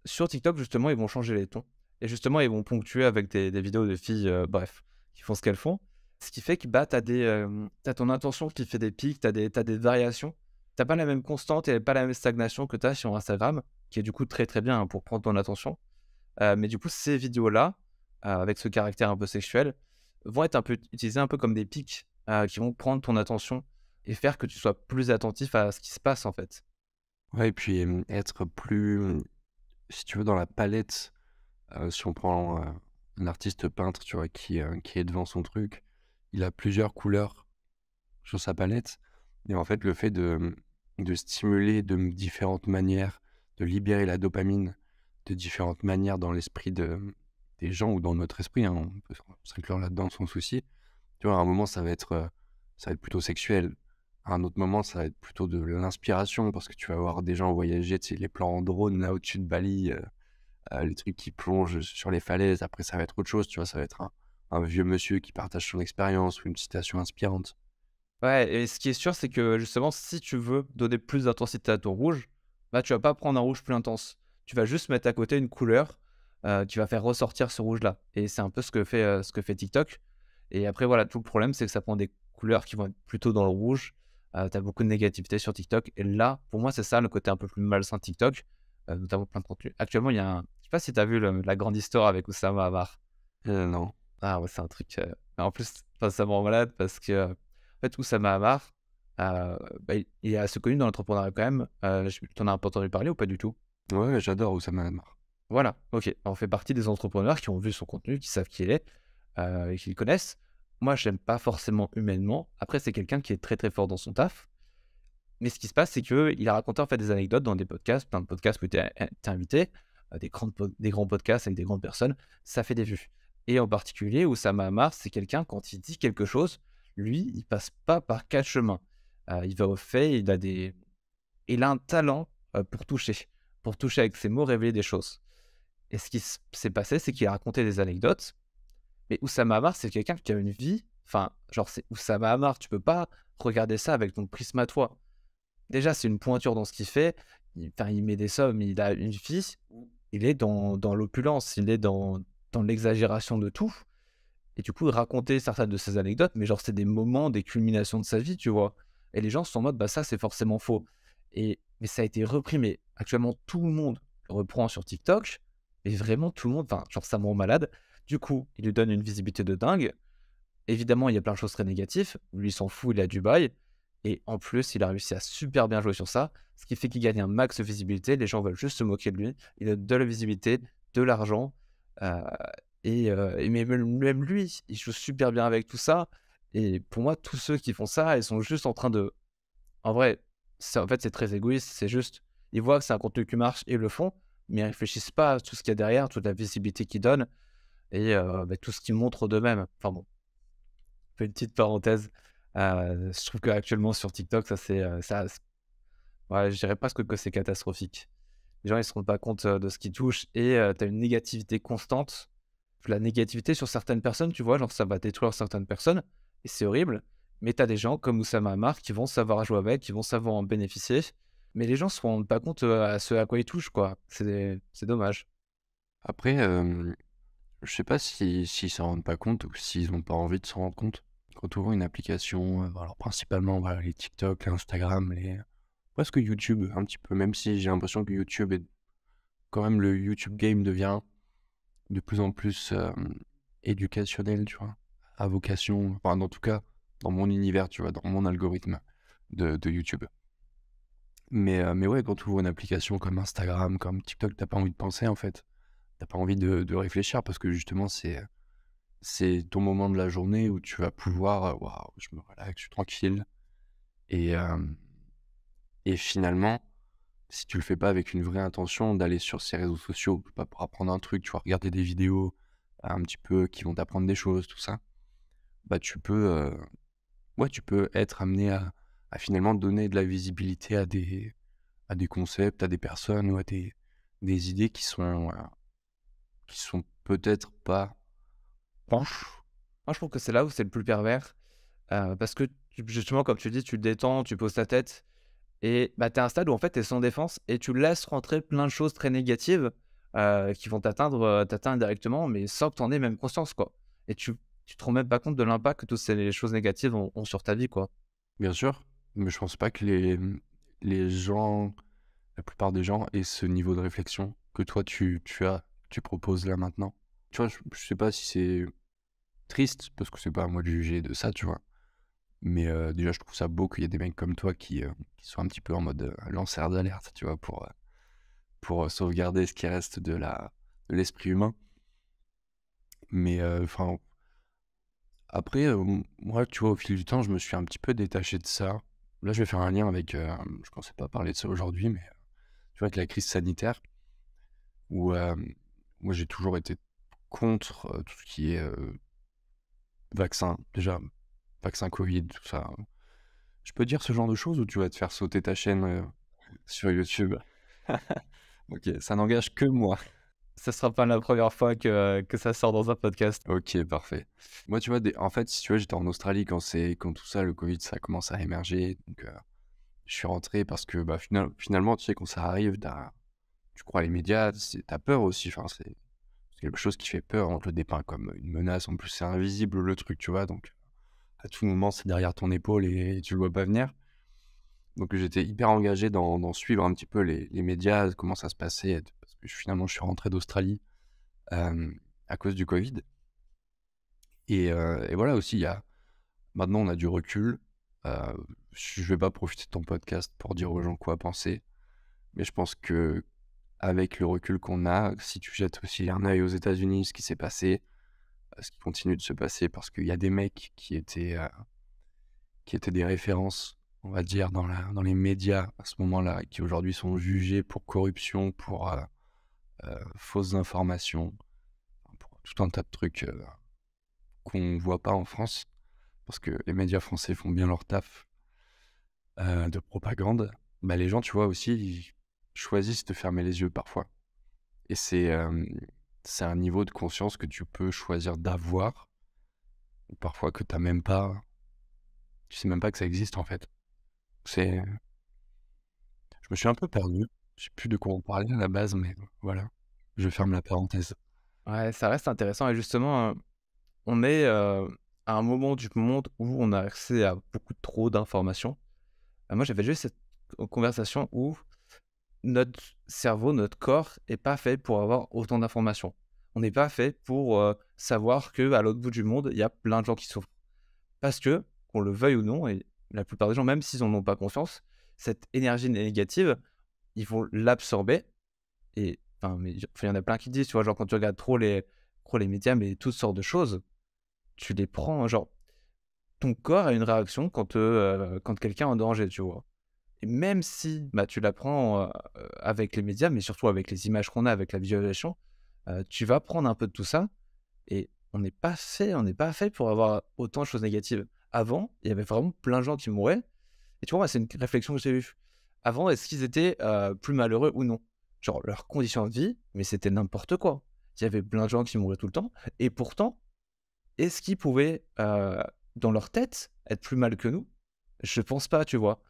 Sur TikTok, justement, ils vont changer les tons. Et justement, ils vont ponctuer avec des vidéos de filles, bref, qui font ce qu'elles font. Ce qui fait que bah, t'as ton intention qui fait des pics, t'as des variations. T'as pas la même constante et pas la même stagnation que t'as sur Instagram, qui est du coup très très bien hein, pour prendre ton attention. Mais du coup, ces vidéos-là, avec ce caractère un peu sexuel, vont être un peu utilisées un peu comme des pics qui vont prendre ton attention et faire que tu sois plus attentif à ce qui se passe en fait. Ouais, et puis être plus, si tu veux, dans la palette. Si on prend un artiste peintre, tu vois, qui est devant son truc, il a plusieurs couleurs sur sa palette. Et en fait, le fait de stimuler de différentes manières, de libérer la dopamine de différentes manières dans l'esprit des gens ou dans notre esprit, hein, on peut s'inclure là-dedans sans souci. Tu vois, à un moment, ça va être plutôt sexuel. À un autre moment, ça va être plutôt de l'inspiration parce que tu vas voir des gens voyager, tu sais, les plans en drone là au-dessus de Bali, les trucs qui plongent sur les falaises. Après, ça va être autre chose, tu vois, ça va être un vieux monsieur qui partage son expérience ou une citation inspirante. Ouais, et ce qui est sûr, c'est que justement, si tu veux donner plus d'intensité à ton rouge, bah, tu vas pas prendre un rouge plus intense. Tu vas juste mettre à côté une couleur qui va faire ressortir ce rouge-là. Et c'est un peu ce que fait TikTok. Et après, voilà, tout le problème, c'est que ça prend des couleurs qui vont être plutôt dans le rouge. Tu as beaucoup de négativité sur TikTok. Et là, pour moi, c'est ça le côté un peu plus malsain de TikTok, notamment plein de contenu. Actuellement, il y a un. Je sais pas si tu as vu la grande histoire avec Oussama Hamar. Non. Ah ouais, c'est un truc. En plus, enfin, ça me rend malade parce que, en fait, Oussama Hamar, bah, il est assez connu dans l'entrepreneuriat quand même. T'en as un peu entendu parler ou pas du tout? Ouais, j'adore Oussama Hamar. Voilà, ok. On fait partie des entrepreneurs qui ont vu son contenu, qui savent qui il est et qui le connaissent. Moi, je l'aime pas forcément humainement. Après, c'est quelqu'un qui est très très fort dans son taf. Mais ce qui se passe, c'est qu'il a raconté en fait des anecdotes dans des podcasts, plein de podcasts où tu es invité, des grands podcasts avec des grandes personnes. Ça fait des vues. Et en particulier, Oussama Hamar, c'est quelqu'un, quand il dit quelque chose, lui, il passe pas par quatre chemins. Il va au fait, il a un talent pour toucher avec ses mots, révéler des choses. Et ce qui s'est passé, c'est qu'il a raconté des anecdotes. Mais Oussama Hamar, c'est quelqu'un qui a une vie. Enfin, genre, c'est Oussama Hamar. Tu peux pas regarder ça avec ton prisme à toi. Déjà, c'est une pointure dans ce qu'il fait. Il met des sommes. Il a une vie. Il est dans l'opulence. Il est dans l'exagération de tout. Et du coup, raconter certaines de ces anecdotes, mais genre, c'est des moments, des culminations de sa vie, tu vois. Et les gens sont en mode, bah ça, c'est forcément faux. Mais ça a été repris. Mais actuellement, tout le monde reprend sur TikTok et vraiment tout le monde, enfin, genre ça me rend malade. Du coup, il lui donne une visibilité de dingue. Évidemment, il y a plein de choses très négatives. Lui, il s'en fout, il est à Dubaï et en plus, il a réussi à super bien jouer sur ça, ce qui fait qu'il gagne un max de visibilité. Les gens veulent juste se moquer de lui. Il a de la visibilité, de l'argent, heu et mais même lui, il joue super bien avec tout ça et pour moi, tous ceux qui font ça, ils sont juste en train de en vrai, en fait, c'est très égoïste. C'est juste, ils voient que c'est un contenu qui marche et ils le font, mais ils réfléchissent pas à tout ce qu'il y a derrière, toute la visibilité qu'ils donnent et tout ce qu'ils montrent d'eux-mêmes. Enfin bon, je fais une petite parenthèse. Je trouve qu'actuellement sur TikTok, ça c'est, ça c ouais, je dirais presque que c'est catastrophique. Les gens, ils se rendent pas compte, de ce qui touche et tu as une négativité constante. La négativité sur certaines personnes, tu vois? Genre ça va détruire certaines personnes et c'est horrible, mais tu as des gens comme Oussama Ammar qui vont savoir jouer avec, qui vont savoir en bénéficier, mais les gens se rendent pas compte, à ce à quoi ils touchent, quoi. C'est dommage. Après, je sais pas si s'ils s'en rendent pas compte ou s'ils ont pas envie de s'en rendre compte. Quand tu ouvres une application, alors principalement, voilà, les TikTok, les Instagram, les presque YouTube, un petit peu, même si j'ai l'impression que YouTube est quand même le YouTube game devient de plus en plus, éducationnel, tu vois? À vocation, enfin, en tout cas, dans mon univers, tu vois? Dans mon algorithme de YouTube. Mais ouais, quand tu ouvres une application comme Instagram, comme TikTok, t'as pas envie de penser, en fait. T'as pas envie de réfléchir parce que justement, c'est ton moment de la journée où tu vas pouvoir, «Waouh, je me relaxe, je suis tranquille» et et finalement, si tu le fais pas avec une vraie intention d'aller sur ces réseaux sociaux, pas pour apprendre un truc, tu vas regarder des vidéos, un petit peu qui vont t'apprendre des choses, tout ça, bah, ouais, tu peux être amené à finalement donner de la visibilité à des concepts, à des personnes ou à des idées qui sont peut-être pas franches. Moi, je trouve que c'est là où c'est le plus pervers, parce que tu justement, comme tu dis, tu te détends, tu poses ta tête et bah, tu es à un stade où en fait, tu es sans défense et tu laisses rentrer plein de choses très négatives, qui vont t'atteindre directement, mais sans que tu en aies même conscience, quoi et tu te rends même pas compte de l'impact que toutes ces choses négatives ont sur ta vie, quoi. Bien sûr, mais je pense pas que les gens, la plupart des gens aient ce niveau de réflexion que toi tu proposes là maintenant. Tu vois, je sais pas si c'est triste, parce que c'est pas à moi de juger de ça, tu vois? Mais déjà, je trouve ça beau qu'il y ait des mecs comme toi qui sont un petit peu en mode, lanceur d'alerte, tu vois? Pour sauvegarder ce qui reste de l'esprit humain. Mais enfin, après, moi, tu vois, au fil du temps, je me suis un petit peu détaché de ça. Là, je vais faire un lien avec, je pensais pas parler de ça aujourd'hui, mais tu vois, avec la crise sanitaire où, moi, j'ai toujours été contre, tout ce qui est, vaccin. Déjà, vaccin Covid, tout ça. Je peux dire ce genre de choses ou tu vas te faire sauter ta chaîne, sur YouTube? OK, ça n'engage que moi. Ça sera pas la première fois que ça sort dans un podcast. OK, parfait. Moi, tu vois, en fait, si tu veux, j'étais en Australie quand tout ça, le Covid, ça a commencé à émerger. Donc, je suis rentré parce que, bah, finalement, tu sais, quand ça arrive, tu crois les médias, tu peur aussi. Enfin, c'est quelque chose qui fait peur. On te le dépeint comme une menace. En plus, c'est invisible le truc, tu vois. Donc, à tout moment, c'est derrière ton épaule et tu le vois pas venir. Donc, j'étais hyper engagé dans suivre un petit peu les médias, comment ça se passait. Parce que finalement, je suis rentré d'Australie à cause du Covid. Et voilà aussi, maintenant, on a du recul. Je vais pas profiter de ton podcast pour dire aux gens quoi penser, mais je pense que avec le recul qu'on a, si tu jettes aussi un œil aux États-Unis, ce qui s'est passé, ce qui continue de se passer, parce qu'il y a des mecs qui étaient des références, on va dire, dans les médias à ce moment-là, qui aujourd'hui sont jugés pour corruption, pour fausses informations, pour tout un tas de trucs qu'on voit pas en France, parce que les médias français font bien leur taf de propagande. Bah, les gens, tu vois, aussi, ils choisissent de fermer les yeux parfois. Et c'est un niveau de conscience que tu peux choisir d'avoir, ou parfois que t'as même pas. Tu sais même pas que ça existe en fait. C'est, je me suis un peu perdu. Je sais plus de quoi on parlait à la base, mais voilà. Je ferme la parenthèse. Ouais, ça reste intéressant et justement, on est, à un moment du monde où on a accès à beaucoup trop d'informations. Moi, j'avais juste cette conversation où notre cerveau, notre corps est pas fait pour avoir autant d'informations. On n'est pas fait pour savoir qu'à l'autre bout du monde, il y a plein de gens qui souffrent. Parce que, qu'on le veuille ou non, et la plupart des gens, même s'ils n'en ont pas conscience, cette énergie négative, ils vont l'absorber. Et enfin, il y en a plein qui disent, tu vois, genre quand tu regardes trop les médias, mais toutes sortes de choses, tu les prends, genre, ton corps a une réaction quand quelqu'un est en danger, tu vois. Et même si bah, tu l'apprends avec les médias, mais surtout avec les images qu'on a, avec la visualisation, tu vas prendre un peu de tout ça. Et on n'est pas fait pour avoir autant de choses négatives. Avant, il y avait vraiment plein de gens qui mouraient. Et tu vois, moi, c'est une réflexion que j'ai eue. Avant, est-ce qu'ils étaient plus malheureux ou non? Genre, leurs conditions de vie, mais c'était n'importe quoi. Il y avait plein de gens qui mouraient tout le temps. Et pourtant, est-ce qu'ils pouvaient, dans leur tête, être plus mal que nous? Je pense pas, tu vois.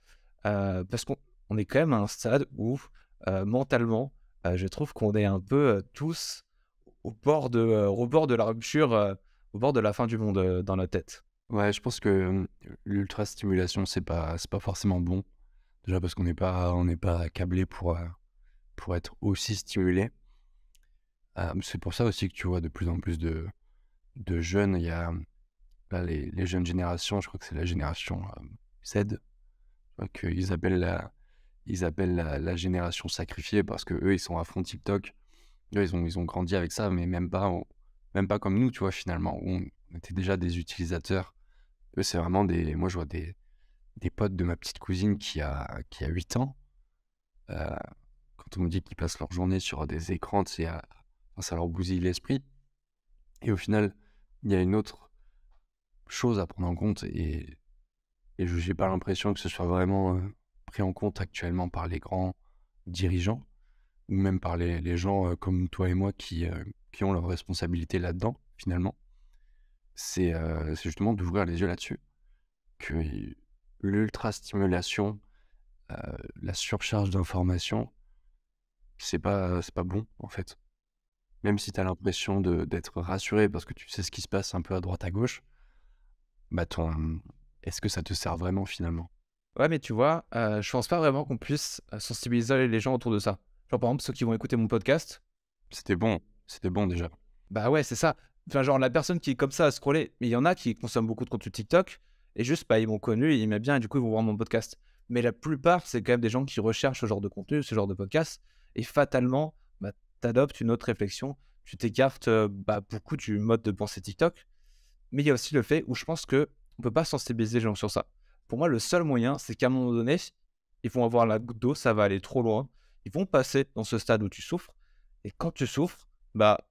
Parce qu'on est quand même à un stade où, mentalement, je trouve qu'on est un peu, tous au bord de la rupture, au bord de la fin du monde, dans notre tête. Ouais, je pense que l'ultra-stimulation, c'est pas forcément bon. Déjà parce qu'on n'est pas câblé pour être aussi stimulé. C'est pour ça aussi que tu vois de plus en plus de jeunes. Il y a là, les jeunes générations, je crois que c'est la génération Z, je crois qu'ils appellent la génération sacrifiée parce que eux ils sont à fond TikTok. Eux, ils ont grandi avec ça, mais même pas comme nous, tu vois, finalement, où on était déjà des utilisateurs. Eux, c'est vraiment moi, je vois des potes de ma petite cousine qui a 8 ans. euh, Quand on me dit qu'ils passent leur journée sur des écrans, enfin, ça leur bousille l'esprit. Et au final, il y a une autre chose à prendre en compte, et je n'ai pas l'impression que ce soit vraiment pris en compte actuellement par les grands dirigeants, ou même par les gens comme toi et moi qui ont leurs responsabilités là-dedans, finalement. C'est justement d'ouvrir les yeux là-dessus. Que l'ultra-stimulation, euh, la surcharge d'informations, c'est pas bon, en fait. Même si tu as l'impression d'être rassuré parce que tu sais ce qui se passe un peu à droite à gauche, bah est-ce que ça te sert vraiment finalement? Ouais, mais tu vois, je pense pas vraiment qu'on puisse, sensibiliser les gens autour de ça. Genre, par exemple, ceux qui vont écouter mon podcast, C'était bon déjà. bah ouais, c'est ça. Enfin, genre, la personne qui est comme ça à scroller, mais il y en a qui consomment beaucoup de contenu TikTok et juste, bah, ils m'ont connu, ils m'aiment bien et du coup, ils vont voir mon podcast. Mais la plupart, c'est quand même des gens qui recherchent ce genre de contenu, ce genre de podcast et fatalement, bah, t'adoptes une autre réflexion. Tu t'écartes, bah, beaucoup du mode de pensée TikTok. Mais il y a aussi le fait où je pense qu'on ne peut pas sensibiliser les gens sur ça. Pour moi, le seul moyen, c'est qu'à un moment donné, ils vont avoir la goutte d'eau, ça va aller trop loin. Ils vont passer dans ce stade où tu souffres. Et quand tu souffres, bah,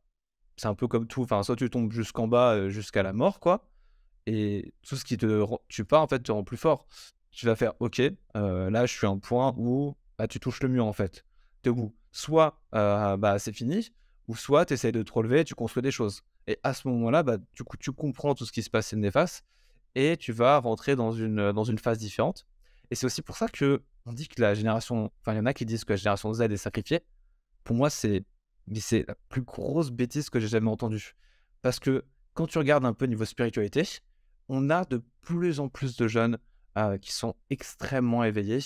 c'est un peu comme tout. Enfin, soit tu tombes jusqu'en bas, jusqu'à la mort, quoi. Et tout ce qui tue pas, en fait, te rend plus fort. Tu vas faire, OK, là, je suis à un point où bah, tu touches le mur, en fait. T'es au bout. Soit bah, c'est fini, ou soit tu essaies de te relever et tu construis des choses. Et à ce moment-là, bah, du coup, tu comprends tout ce qui se passe néfaste et tu vas rentrer dans une phase différente. Et c'est aussi pour ça que on dit que la génération, enfin, il y en a qui disent que la génération Z est sacrifiée. Pour moi, c'est la plus grosse bêtise que j'ai jamais entendue. Parce que quand tu regardes un peu niveau spiritualité, on a de plus en plus de jeunes qui sont extrêmement éveillés.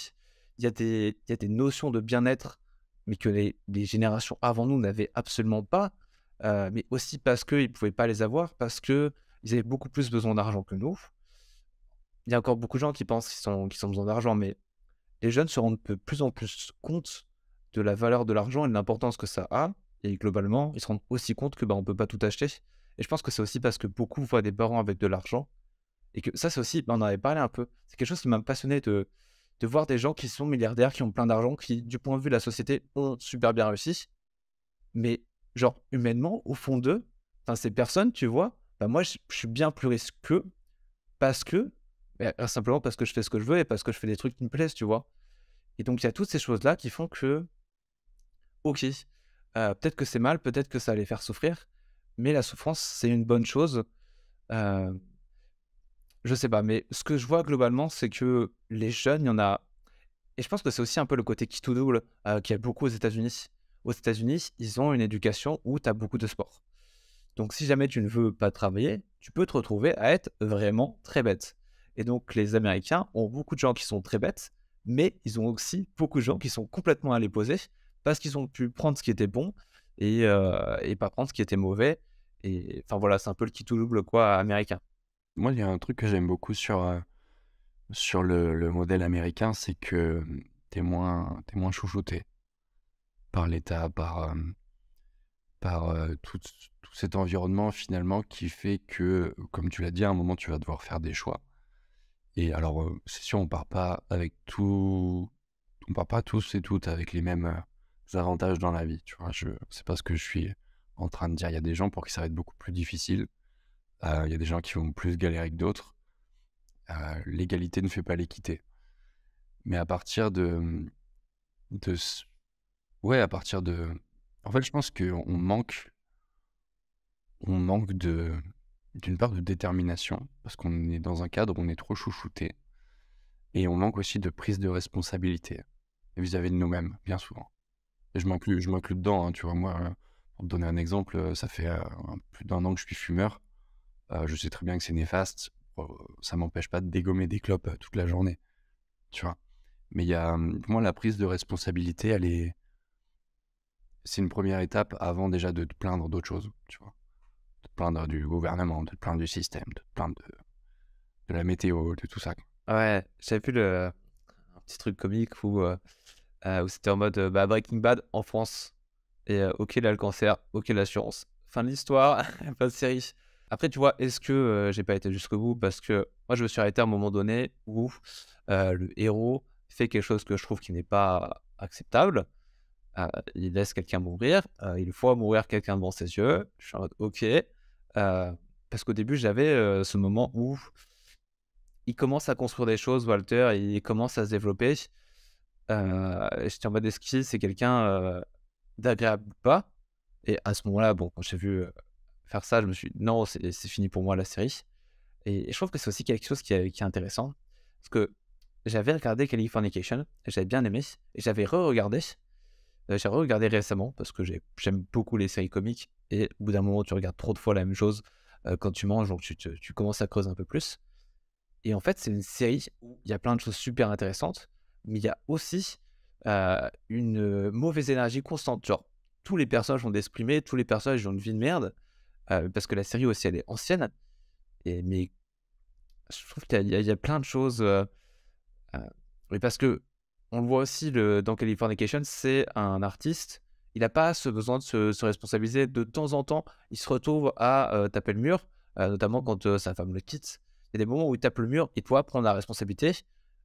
Il y a des notions de bien-être, mais que les générations avant nous n'avaient absolument pas. Mais aussi parce qu'ils ne pouvaient pas les avoir, parce qu'ils avaient beaucoup plus besoin d'argent que nous. Il y a encore beaucoup de gens qui pensent qu'ils ont besoin d'argent, mais les jeunes se rendent de plus en plus compte de la valeur de l'argent et de l'importance que ça a. Et globalement, ils se rendent aussi compte que bah, on peut pas tout acheter. Et je pense que c'est aussi parce que beaucoup voient des parents avec de l'argent. Et que ça, c'est aussi, bah, on en avait parlé un peu. C'est quelque chose qui m'a passionné de voir des gens qui sont milliardaires, qui ont plein d'argent, qui, du point de vue de la société, ont super bien réussi. Mais, genre, humainement, au fond d'eux, enfin, ces personnes, tu vois, bah, moi, je suis bien plus riche qu'eux parce que, bah, simplement parce que je fais ce que je veux et parce que je fais des trucs qui me plaisent, tu vois. Et donc, il y a toutes ces choses-là qui font que, OK, peut-être que c'est mal, peut-être que ça va les faire souffrir, mais la souffrance, c'est une bonne chose. Heu, je sais pas, mais ce que je vois globalement, c'est que les jeunes, il y en a et je pense que c'est aussi un peu le côté qui tout double, qu'il y a beaucoup aux États-Unis. Aux États-Unis, ils ont une éducation où tu as beaucoup de sport. Donc si jamais tu ne veux pas travailler, tu peux te retrouver à être vraiment très bête. Et donc les Américains ont beaucoup de gens qui sont très bêtes, Mais ils ont aussi beaucoup de gens qui sont complètement à l'opposé parce qu'ils ont pu prendre ce qui était bon et pas prendre ce qui était mauvais. Et enfin voilà, c'est un peu le qui tout double quoi américain. Moi, il y a un truc que j'aime beaucoup sur le modèle américain, c'est que t'es moins chouchouté par l'État, par tout cet environnement finalement qui fait que, comme tu l'as dit, à un moment, tu vas devoir faire des choix. Et alors, c'est sûr, on part pas tous et toutes avec les mêmes avantages dans la vie, tu vois. C'est pas ce que je suis en train de dire. Il y a des gens pour qui ça va être beaucoup plus difficile. Il y a des gens qui vont plus galérer que d'autres. L'égalité ne fait pas l'équité. Mais à partir de ce- ouais, à partir de... En fait, je pense on manque d'une part de détermination, parce qu'on est dans un cadre où on est trop chouchouté, et on manque aussi de prise de responsabilité vis-à-vis de nous-mêmes, bien souvent. Et je m'inclus dedans, hein, tu vois, moi, pour te donner un exemple, ça fait plus d'1 an que je suis fumeur. Je sais très bien que c'est néfaste. Ça m'empêche pas de dégommer des clopes toute la journée, tu vois. Mais pour moi, la prise de responsabilité, c'est une première étape avant déjà de te plaindre d'autre chose, tu vois. De te plaindre du gouvernement, de te plaindre du système, de te plaindre de la météo, de tout ça, quoi. Ouais, j'avais vu un petit truc comique où c'était en mode bah, Breaking Bad en France. Et ok, là, le cancer, ok, l'assurance. Fin de l'histoire, fin de série. Après, tu vois, est-ce que j'ai pas été jusqu'au bout? Parce que moi, je me suis arrêté à un moment donné où le héros fait quelque chose que je trouve qui n'est pas acceptable. Il laisse quelqu'un mourir. Il voit mourir quelqu'un devant ses yeux. Je suis en mode ok. Parce qu'au début, j'avais ce moment où il commence à construire des choses, Walter, et il commence à se développer. J'étais en mode est-ce que c'est quelqu'un d'agréable ou pas? Et à ce moment-là, bon, quand j'ai vu faire ça, je me suis dit non, c'est fini pour moi la série. Et je trouve que c'est aussi quelque chose qui est intéressant. Parce que j'avais regardé Californication, et j'avais bien aimé, et j'avais re-regardé. J'ai re-regardé récemment parce que j'aime beaucoup les séries comiques. Et au bout d'un moment, tu regardes trop de fois la même chose quand tu manges, donc tu commences à creuser un peu plus. Et en fait, c'est une série où il y a plein de choses super intéressantes, mais il y a aussi une mauvaise énergie constante. Genre, tous les personnages ont d'exprimer, tous les personnages ont une vie de merde, parce que la série aussi, elle est ancienne. Mais je trouve qu'il y a plein de choses. Euh, mais parce que on le voit aussi dans Californication, c'est un artiste. Il n'a pas ce besoin de se responsabiliser. De temps en temps, il se retrouve à taper le mur, notamment quand sa femme le quitte. Il y a des moments où il tape le mur, il doit prendre la responsabilité.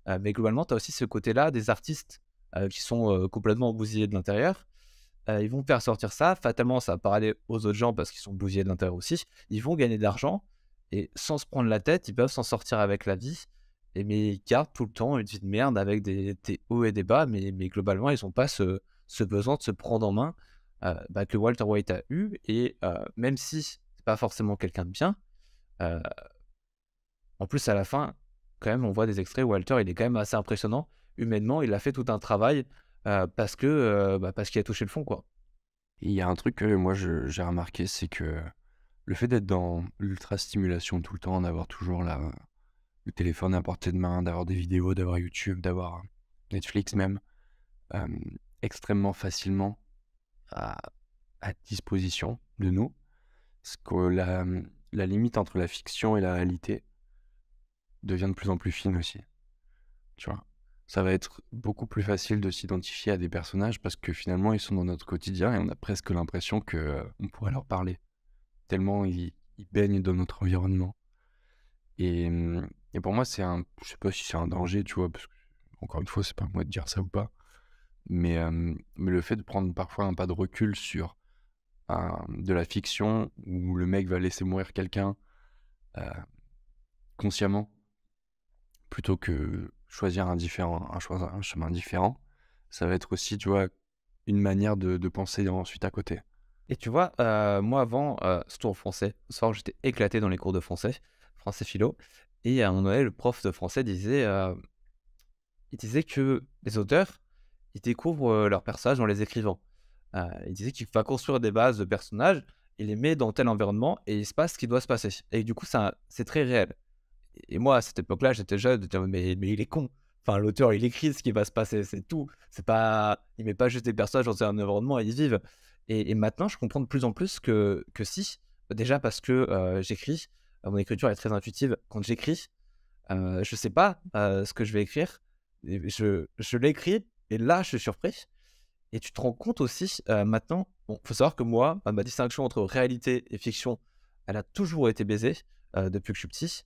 Mais globalement, tu as aussi ce côté-là des artistes qui sont complètement bousillés de l'intérieur. Ils vont faire sortir ça. Fatalement, ça va parler aux autres gens parce qu'ils sont bousillés de l'intérieur aussi. Ils vont gagner de l'argent et sans se prendre la tête, ils peuvent s'en sortir avec la vie. Mais ils gardent tout le temps une vie de merde avec des hauts et des bas. Mais globalement, ils n'ont pas ce besoin de se prendre en main que Walter White a eu. Et même si c'est pas forcément quelqu'un de bien, euh, en plus, à la fin, quand même, on voit des extraits où Walter, il est quand même assez impressionnant. Humainement, il a fait tout un travail parce qu'il a touché le fond, quoi. Et il y a un truc que moi j'ai remarqué, c'est que le fait d'être dans l'ultra-stimulation tout le temps, d'avoir toujours le téléphone à portée de main, d'avoir des vidéos, d'avoir YouTube, d'avoir Netflix même, euh, extrêmement facilement à, à disposition de nous, parce que la limite entre la fiction et la réalité devient de plus en plus fine aussi, tu vois. Ça va être beaucoup plus facile de s'identifier à des personnages parce que finalement ils sont dans notre quotidien et on a presque l'impression que on pourrait leur parler, tellement ils baignent dans notre environnement. Et, et pour moi, je sais pas si c'est un danger, tu vois, parce que, encore une fois, c'est pas à moi de dire ça ou pas, mais le fait de prendre parfois un pas de recul sur de la fiction où le mec va laisser mourir quelqu'un euh, consciemment plutôt que choisir un chemin différent, ça va être aussi, tu vois, une manière de penser ensuite à côté. Et tu vois, moi avant, surtout en français, au soir, j'étais éclaté dans les cours de français philo. Et à un moment donné, le prof de français il disait que les auteurs, ils découvrent leurs personnages en les écrivant. Il disait qu'il faut construire des bases de personnages, il les met dans tel environnement et il se passe ce qui doit se passer. Et du coup, c'est très réel. Et moi, à cette époque-là, j'étais jeune, j'étais en mode, mais il est con. enfin, l'auteur, il écrit ce qui va se passer, c'est tout. C'est pas, il met pas juste des personnages dans un environnement et ils vivent. Et maintenant, je comprends de plus en plus que si, déjà parce que j'écris, mon écriture est très intuitive. Quand j'écris, je sais pas ce que je vais écrire. Et je l'écris et là, je suis surpris. Et tu te rends compte aussi maintenant, bon, faut savoir que moi, ma distinction entre réalité et fiction, elle a toujours été baisée depuis que je suis petit.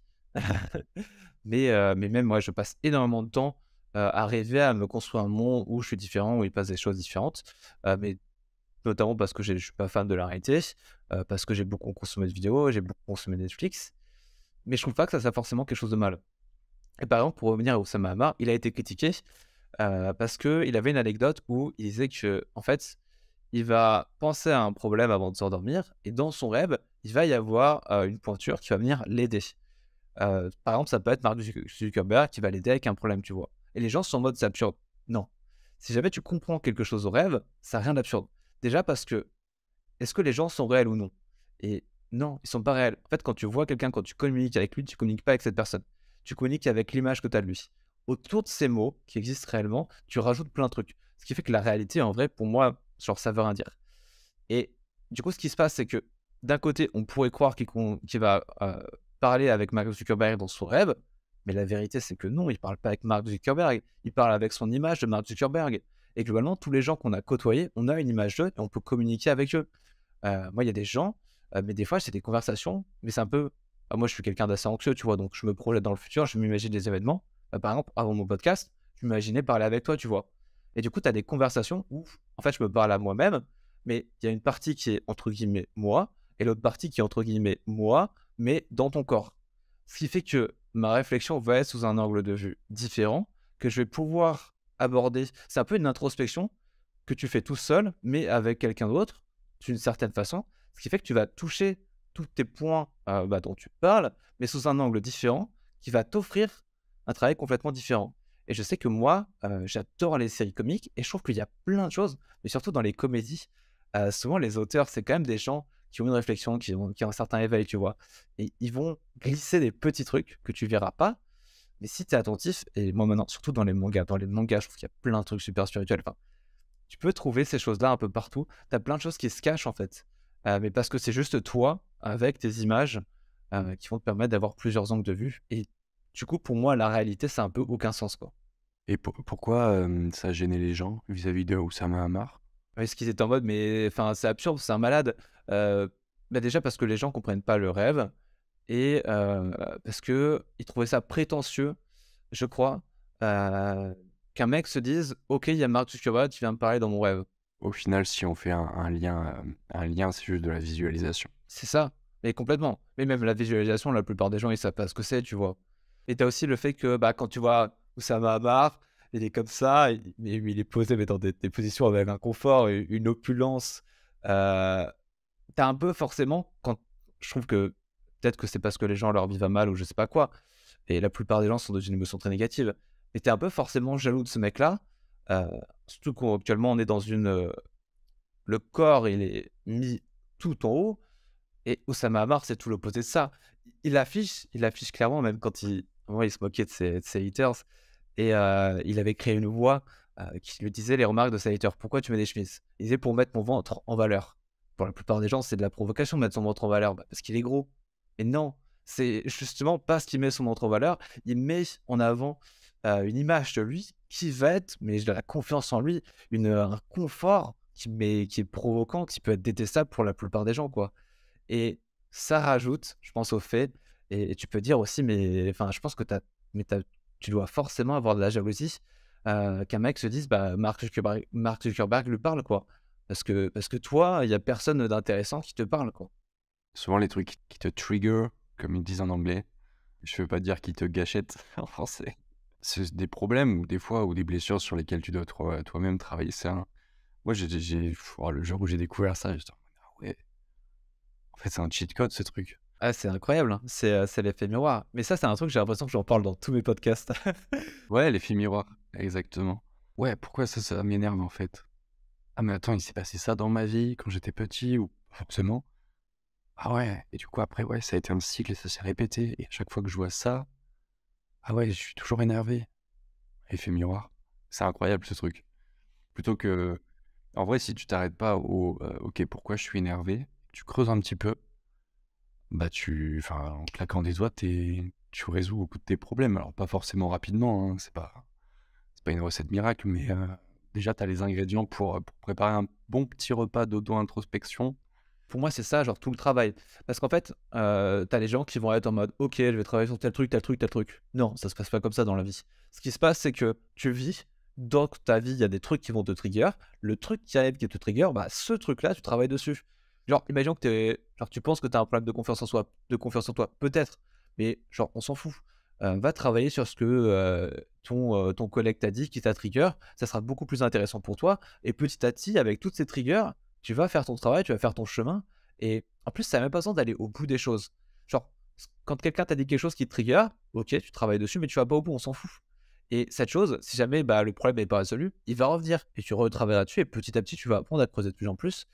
Mais même moi, je passe énormément de temps à rêver à me construire un monde où je suis différent, où il passe des choses différentes. Mais notamment parce que je suis pas fan de la réalité, parce que j'ai beaucoup consommé de vidéos, j'ai beaucoup consommé Netflix. Mais je trouve pas que ça soit forcément quelque chose de mal. Et par exemple, pour revenir à Oussama Hamar, il a été critiqué parce qu'il avait une anecdote où il disait que, en fait, il va penser à un problème avant de s'endormir et dans son rêve, il va y avoir une pointure qui va venir l'aider. Par exemple, ça peut être Mark Zuckerberg qui va l'aider avec un problème, tu vois? Et les gens sont en mode: «C'est absurde». Non. Si jamais tu comprends quelque chose au rêve, ça a rien d'absurde. Déjà parce que, est-ce que les gens sont réels ou non? Et non, ils sont pas réels. En fait, quand tu vois quelqu'un, quand tu communiques avec lui, tu communiques pas avec cette personne. Tu communiques avec l'image que tu as de lui. Autour de ces mots qui existent réellement, tu rajoutes plein de trucs. Ce qui fait que la réalité, en vrai, pour moi, genre, ça veut rien dire. Et du coup, ce qui se passe, c'est que d'un côté, on pourrait croire qu'il va parler avec Mark Zuckerberg dans son rêve, mais la vérité, c'est que non, il parle pas avec Mark Zuckerberg, il parle avec son image de Mark Zuckerberg. Et globalement, tous les gens qu'on a côtoyés, on a une image d'eux et on peut communiquer avec eux. Moi, il y a des gens, mais des fois, c'est des conversations, mais c'est un peu. Moi, je suis quelqu'un d'assez anxieux, tu vois, donc je me projette dans le futur, je m'imagine des événements. Par exemple, avant mon podcast, je m'imaginais parler avec toi, tu vois. Et du coup, tu as des conversations où, en fait, je me parle à moi-même, mais il y a une partie qui est entre guillemets moi, et l'autre partie qui est entre guillemets moi, mais dans ton corps. Ce qui fait que ma réflexion va être sous un angle de vue différent, que je vais pouvoir aborder. C'est un peu une introspection que tu fais tout seul, mais avec quelqu'un d'autre, d'une certaine façon. Ce qui fait que tu vas toucher tous tes points dont tu parles, mais sous un angle différent, qui va t'offrir un travail complètement différent. Et je sais que moi, j'adore les séries comiques, et je trouve qu'il y a plein de choses, mais surtout dans les comédies, souvent les auteurs, c'est quand même des gens qui ont une réflexion, qui ont un certain éveil, tu vois. Et ils vont glisser des petits trucs que tu verras pas, mais si tu es attentif, et moi maintenant, surtout dans les mangas, je trouve qu'il y a plein de trucs super spirituels. Enfin, tu peux trouver ces choses-là un peu partout. Tu as plein de choses qui se cachent en fait, mais parce que c'est juste toi avec tes images qui vont te permettre d'avoir plusieurs angles de vue. Et du coup, pour moi, la réalité, c'est un peu aucun sens, quoi. Et pourquoi ça gênait les gens vis-à-vis de Oussama Hamar? Parce qu'ils étaient en mode, mais enfin, c'est absurde, c'est un malade. Heu, déjà parce que les gens comprennent pas le rêve et parce qu'ils trouvaient ça prétentieux, je crois, heu, qu'un mec se dise: «OK, il y a Mark Zuckerberg qui vient me parler dans mon rêve». Au final, si on fait un lien, c'est juste de la visualisation. C'est ça, mais complètement. Mais même la visualisation, la plupart des gens, ils savent pas ce que c'est, tu vois? Et tu as aussi le fait que, quand tu vois Oussama Hamar, il est comme ça, il est posé, mais dans des positions avec un confort et une opulence. Heu, tu un peu forcément quand je trouve que peut-être que c'est parce que les gens leur vivent à mal ou je sais pas quoi, et la plupart des gens sont dans une émotion très négative. Mais tu es un peu forcément jaloux de ce mec-là, heu, surtout qu'actuellement on est dans le corps, il est mis tout en haut. Et Oussama Hamar, c'est tout l'opposé de ça. Il affiche clairement, même quand il se moquait de ses haters, et il avait créé une voix qui lui disait les remarques de ses haters: «Pourquoi tu mets des chemises?» Il disait: «Pour mettre mon ventre en valeur». Pour la plupart des gens, c'est de la provocation de mettre son ventre en valeur, parce qu'il est gros. Et non, c'est justement parce qu'il met son ventre en valeur, il met en avant une image de lui qui va être, mais de la confiance en lui, un confort qui est provoquant, qui peut être détestable pour la plupart des gens, quoi. Et ça rajoute, je pense, au fait, et tu peux dire aussi, mais enfin, je pense que tu dois forcément avoir de la jalousie, qu'un mec se dise: «Bah, Mark Zuckerberg lui parle, quoi». Parce que toi, il y a personne d'intéressant qui te parle, quoi. Souvent, les trucs qui te trigger, comme ils disent en anglais, je veux pas dire qui te gâchette en français. C'est des problèmes ou des fois ou des blessures sur lesquelles tu dois toi-même travailler. Moi, le jour où j'ai découvert ça, j'étais en mode: «Ah ouais, en fait, c'est un cheat code ce truc». Ah, c'est incroyable, hein, c'est l'effet miroir. Mais ça, c'est un truc, j'ai l'impression que j'en parle dans tous mes podcasts. Ouais, l'effet miroir, exactement. Ouais, pourquoi ça m'énerve en fait? Ah mais attends, il s'est passé ça dans ma vie quand j'étais petit ou pas forcément. Ah ouais, et du coup après, ouais, ça a été un cycle et ça s'est répété et à chaque fois que je vois ça, ah ouais, je suis toujours énervé l'effet miroir. C'est incroyable ce truc. Plutôt que en vrai, si tu t'arrêtes pas au, «OK, pourquoi je suis énervé?» Tu creuses un petit peu, bah, en claquant des doigts, tu résous beaucoup de tes problèmes. Alors pas forcément rapidement, hein, c'est pas une recette miracle, mais déjà tu as les ingrédients pour préparer un bon petit repas d'auto-introspection. Pour moi, c'est ça, genre tout le travail. Parce qu'en fait, tu les gens qui vont être en mode: «OK, je vais travailler sur tel truc, tel truc, tel truc». Non, ça se passe pas comme ça dans la vie. Ce qui se passe, c'est que tu vis, dans ta vie, il y a des trucs qui vont te trigger. Le truc qui arrive qui te trigger, bah, ce truc-là, tu travailles dessus. Genre, imaginons que tu penses que tu as un problème de confiance en toi, peut-être, mais genre, on s'en fout. Va travailler sur ce que, ton collègue t'a dit qui t'a trigger. Ça sera beaucoup plus intéressant pour toi et petit à petit, avec toutes ces triggers, tu vas faire ton travail, tu vas faire ton chemin et en plus, tu as même pas besoin d'aller au bout des choses. Genre, quand quelqu'un t'a dit quelque chose qui te trigger, OK, tu travailles dessus, mais tu vas pas au bout, on s'en fout. Et cette chose, si jamais, bah, le problème n'est pas résolu, il va revenir et tu retravailleras dessus et petit à petit, tu vas apprendre à te creuser de plus en plus.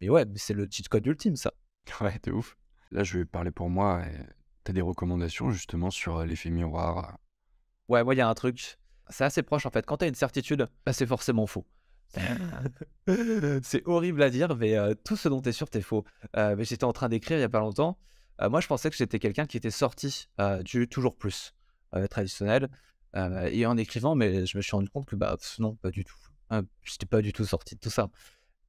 Mais ouais, mais c'est le cheat code ultime, ça. Ouais, de ouf. Là, je vais parler pour moi et tu as des recommandations justement sur, l'effet miroir? Ouais, moi, il y a un truc, c'est assez proche, en fait. Quand tu as une certitude, bah, c'est forcément faux. C'est horrible à dire, mais tout ce dont tu es sûr, tu faux. Mais j'étais en train d'écrire il y a pas longtemps. Moi, je pensais que j'étais quelqu'un qui était sorti, du toujours plus, traditionnel, et en écrivant, mais je me suis rendu compte que, bah, non, pas du tout. J'étais pas du tout sorti de tout ça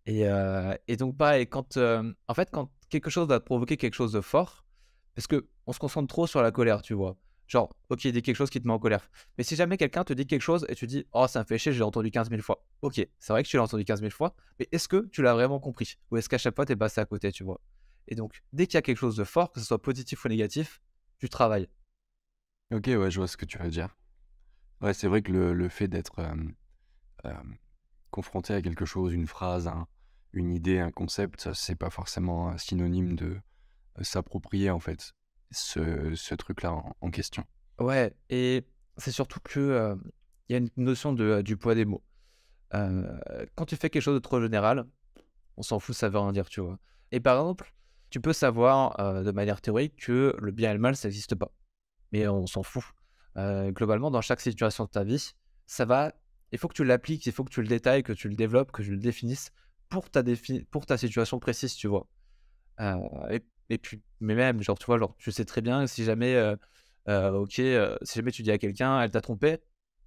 et donc pareil, en fait, quand quelque chose va te provoquer quelque chose de fort, parce qu'on se concentre trop sur la colère, tu vois? Genre, OK, il dit quelque chose qui te met en colère. Mais si jamais quelqu'un te dit quelque chose et tu dis: «Oh, ça me fait chier, je l'ai entendu 15 000 fois». OK, c'est vrai que tu l'as entendu 15 000 fois, mais est-ce que tu l'as vraiment compris? Ou est-ce qu'à chaque fois, tu es passé à côté, tu vois? Et donc, dès qu'il y a quelque chose de fort, que ce soit positif ou négatif, tu travailles. OK, ouais, je vois ce que tu veux dire. Ouais, c'est vrai que le fait d'être, hem, confronté à quelque chose, une phrase, une idée, un concept, ça, c'est pas forcément, synonyme de, s'approprier, en fait, ce truc-là en question. Ouais et c'est surtout que, il y a une notion du poids des mots. Heu, Quand tu fais quelque chose de trop général, on s'en fout, ça veut rien dire, tu vois? Et par exemple, tu peux savoir, de manière théorique que le bien et le mal, ça existe pas. Mais on s'en fout. Globalement, dans chaque situation de ta vie, ça va il faut que tu l'appliques, il faut que tu le détailles, que tu le développes, que tu le définisses pour ta situation précise, tu vois? Et puis mais même, genre, tu vois, genre, tu sais très bien si jamais, OK, si jamais tu dis à quelqu'un: «Elle t'a trompé»,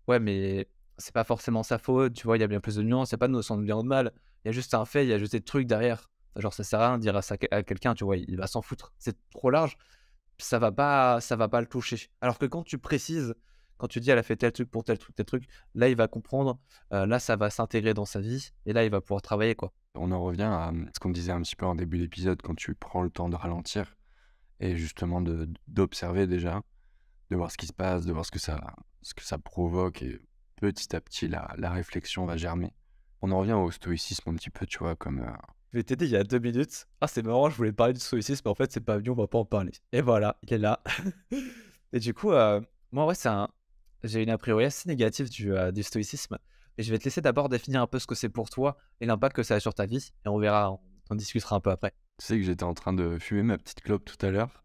ouais, mais c'est pas forcément sa faute, tu vois? Il y a bien plus de nuances, il y a pas de notion de bien ou de mal. Il y a juste un fait, il y a juste des trucs derrière. Genre, ça sert à rien de dire à ça à quelqu'un, tu vois? Il va s'en foutre. C'est trop large, ça va pas le toucher. Alors que quand tu précises, quand tu dis: «Elle a fait tel truc pour tel truc», là, il va comprendre, là, ça va s'intégrer dans sa vie et là, il va pouvoir travailler, quoi. On en revient à, ce qu'on disait un petit peu en début d'épisode, quand tu prends le temps de ralentir et justement d'observer déjà, de voir ce qui se passe, de voir ce que ça provoque et petit à petit la réflexion va germer. On en revient au stoïcisme un petit peu, tu vois? Comme, Je vais t'aider il y a 2 minutes. «Ah, c'est marrant, je voulais parler du stoïcisme, mais en fait, c'est pas venu, on va pas en parler» et voilà, il est là. Et du coup, moi, ouais, j'ai une a priori assez négative du stoïcisme et je vais te laisser d'abord définir un peu ce que c'est pour toi et l'impact que ça a sur ta vie et on verra, on en discutera un peu après. tu sais que j'étais en train de fumer ma petite clope tout à l'heure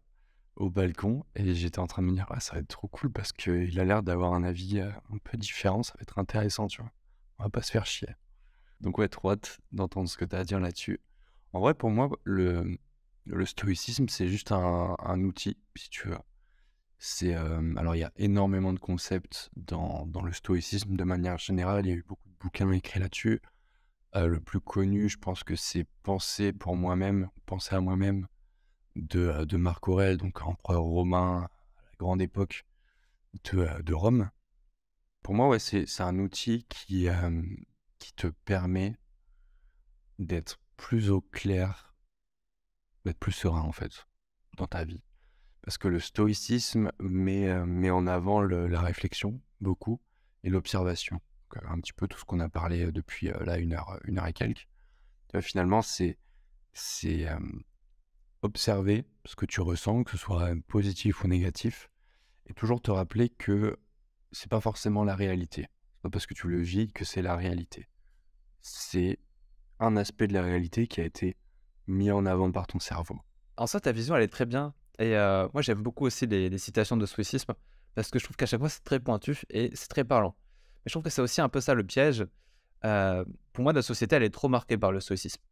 au balcon et j'étais en train de me dire: «Ah, ça va être trop cool parce qu'il a l'air d'avoir un avis, un peu différent, ça va être intéressant», tu vois? On va pas se faire chier. Donc ouais, trop hâte d'entendre ce que tu as à dire là-dessus. En vrai, pour moi, le stoïcisme, c'est juste un outil, si tu veux. Alors il y a énormément de concepts dans le stoïcisme de manière générale, il y a eu beaucoup de bouquins écrits là-dessus. Le plus connu, je pense que c'est «Penser pour moi-même», «Penser à moi-même» de Marc Aurèle, donc empereur romain à la grande époque de Rome. Pour moi, ouais, c'est un outil qui te permet d'être plus au clair, d'être plus serein, en fait, dans ta vie. Parce que le stoïcisme met en avant la réflexion, beaucoup, et l'observation. Donc, un petit peu tout ce qu'on a parlé depuis là 1 heure et quelques. Tu vois, finalement, c'est observer ce que tu ressens, que ce soit positif ou négatif, et toujours te rappeler que c'est pas forcément la réalité. C'est pas parce que tu le vis que c'est la réalité. C'est un aspect de la réalité qui a été mis en avant par ton cerveau. En soi, ta vision, elle est très bien et moi, j'aime beaucoup aussi les citations de stoïcisme parce que je trouve qu'à chaque fois, c'est très pointu et c'est très parlant. Et je trouve que c'est aussi un peu ça le piège. Pour moi, notre société, elle est trop marquée par le stoïcisme.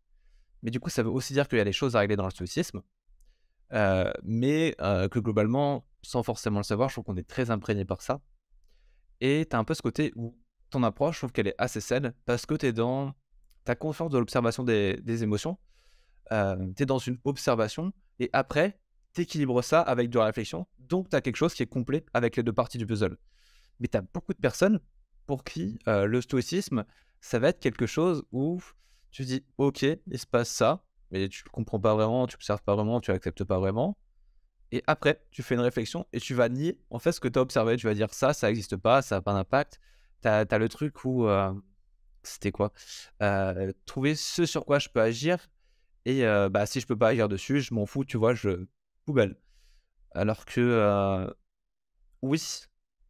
Mais du coup, ça veut aussi dire qu'il y a des choses à régler dans le stoïcisme, mais que globalement, sans forcément le savoir, je trouve qu'on est très imprégné par ça. Et tu as un peu ce côté où ton approche, je trouve qu'elle est assez saine parce que tu es dans ta conscience de l'observation des émotions, tu es dans une observation et après, tu équilibres ça avec de la réflexion. Donc, tu as quelque chose qui est complet avec les deux parties du puzzle. Mais tu as beaucoup de personnes pour qui le stoïcisme, ça va être quelque chose où tu dis: «OK, il se passe ça», mais tu ne comprends pas vraiment, tu observes pas vraiment, tu acceptes pas vraiment et après tu fais une réflexion et tu vas nier, en fait, ce que tu as observé. Tu vas dire: «Ça existe pas, ça a pas d'impact». Tu as le truc où, c'était quoi? Trouver ce sur quoi je peux agir et bah, si je peux pas agir dessus, je m'en fous, tu vois? Poubelle. Alors que, oui,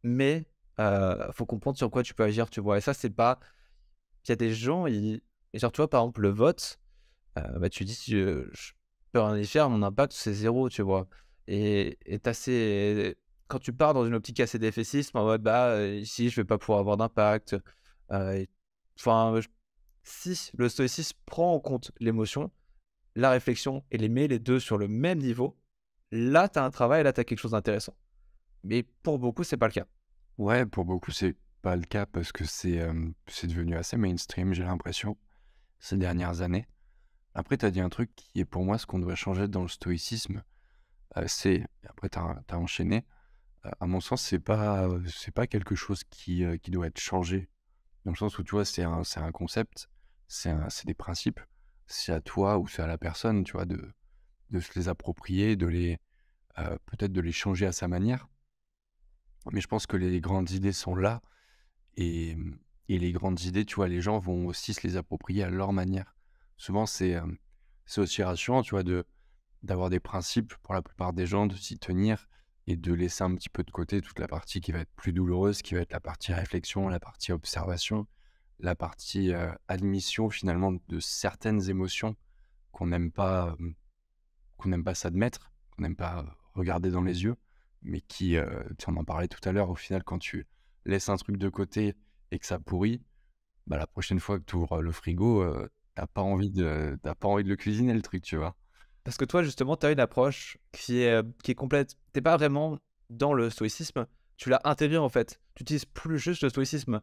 mais faut comprendre sur quoi tu peux agir, tu vois? Et ça, c'est pas il y a des gens, ils genre, tu vois, par exemple, le vote, bah, tu dis: «Je peux rien y faire, mon impact, c'est zéro», tu vois? Et tu ces quand tu pars dans une optique assez défaitiste en mode: «Bah, ici, je vais pas pouvoir avoir d'impact», et enfin, si le stoïcisme prend en compte l'émotion, la réflexion et les met les 2 sur le même niveau, là, tu as un travail, là, tu as quelque chose d'intéressant. Mais pour beaucoup, c'est pas le cas. Ouais, pour beaucoup, c'est pas le cas parce que c'est devenu assez mainstream, j'ai l'impression, ces dernières années. Après, tu as dit un truc qui est pour moi ce qu'on doit changer dans le stoïcisme, c'est après tu as enchaîné, à mon sens, c'est pas quelque chose qui doit être changé. Dans le sens où, tu vois, c'est un concept, c'est des principes. C'est à toi ou c'est à la personne, tu vois, de se les approprier, peut-être de les changer à sa manière. Mais je pense que les grandes idées sont là et et les grandes idées, tu vois, les gens vont aussi se les approprier à leur manière. Souvent, c'est aussi rassurant, tu vois, d'avoir des principes pour la plupart des gens, de s'y tenir et de laisser un petit peu de côté toute la partie qui va être plus douloureuse, qui va être la partie réflexion, la partie observation, la partie, admission finalement de certaines émotions qu'on n'aime pas, qu'on n'aime pas s'admettre, qu'on n'aime pas, regarder dans les yeux, mais tu en parlais tout à l'heure, au final, quand tu laisses un truc de côté et que ça pourrit, bah, la prochaine fois que tu ouvres le frigo, tu pas envie de le cuisiner le truc, tu vois? Parce que toi, justement, tu as une approche qui est complète. Tu es pas vraiment dans le stoïcisme, tu l'as intégré, en fait. Tu utilises plus juste le stoïcisme,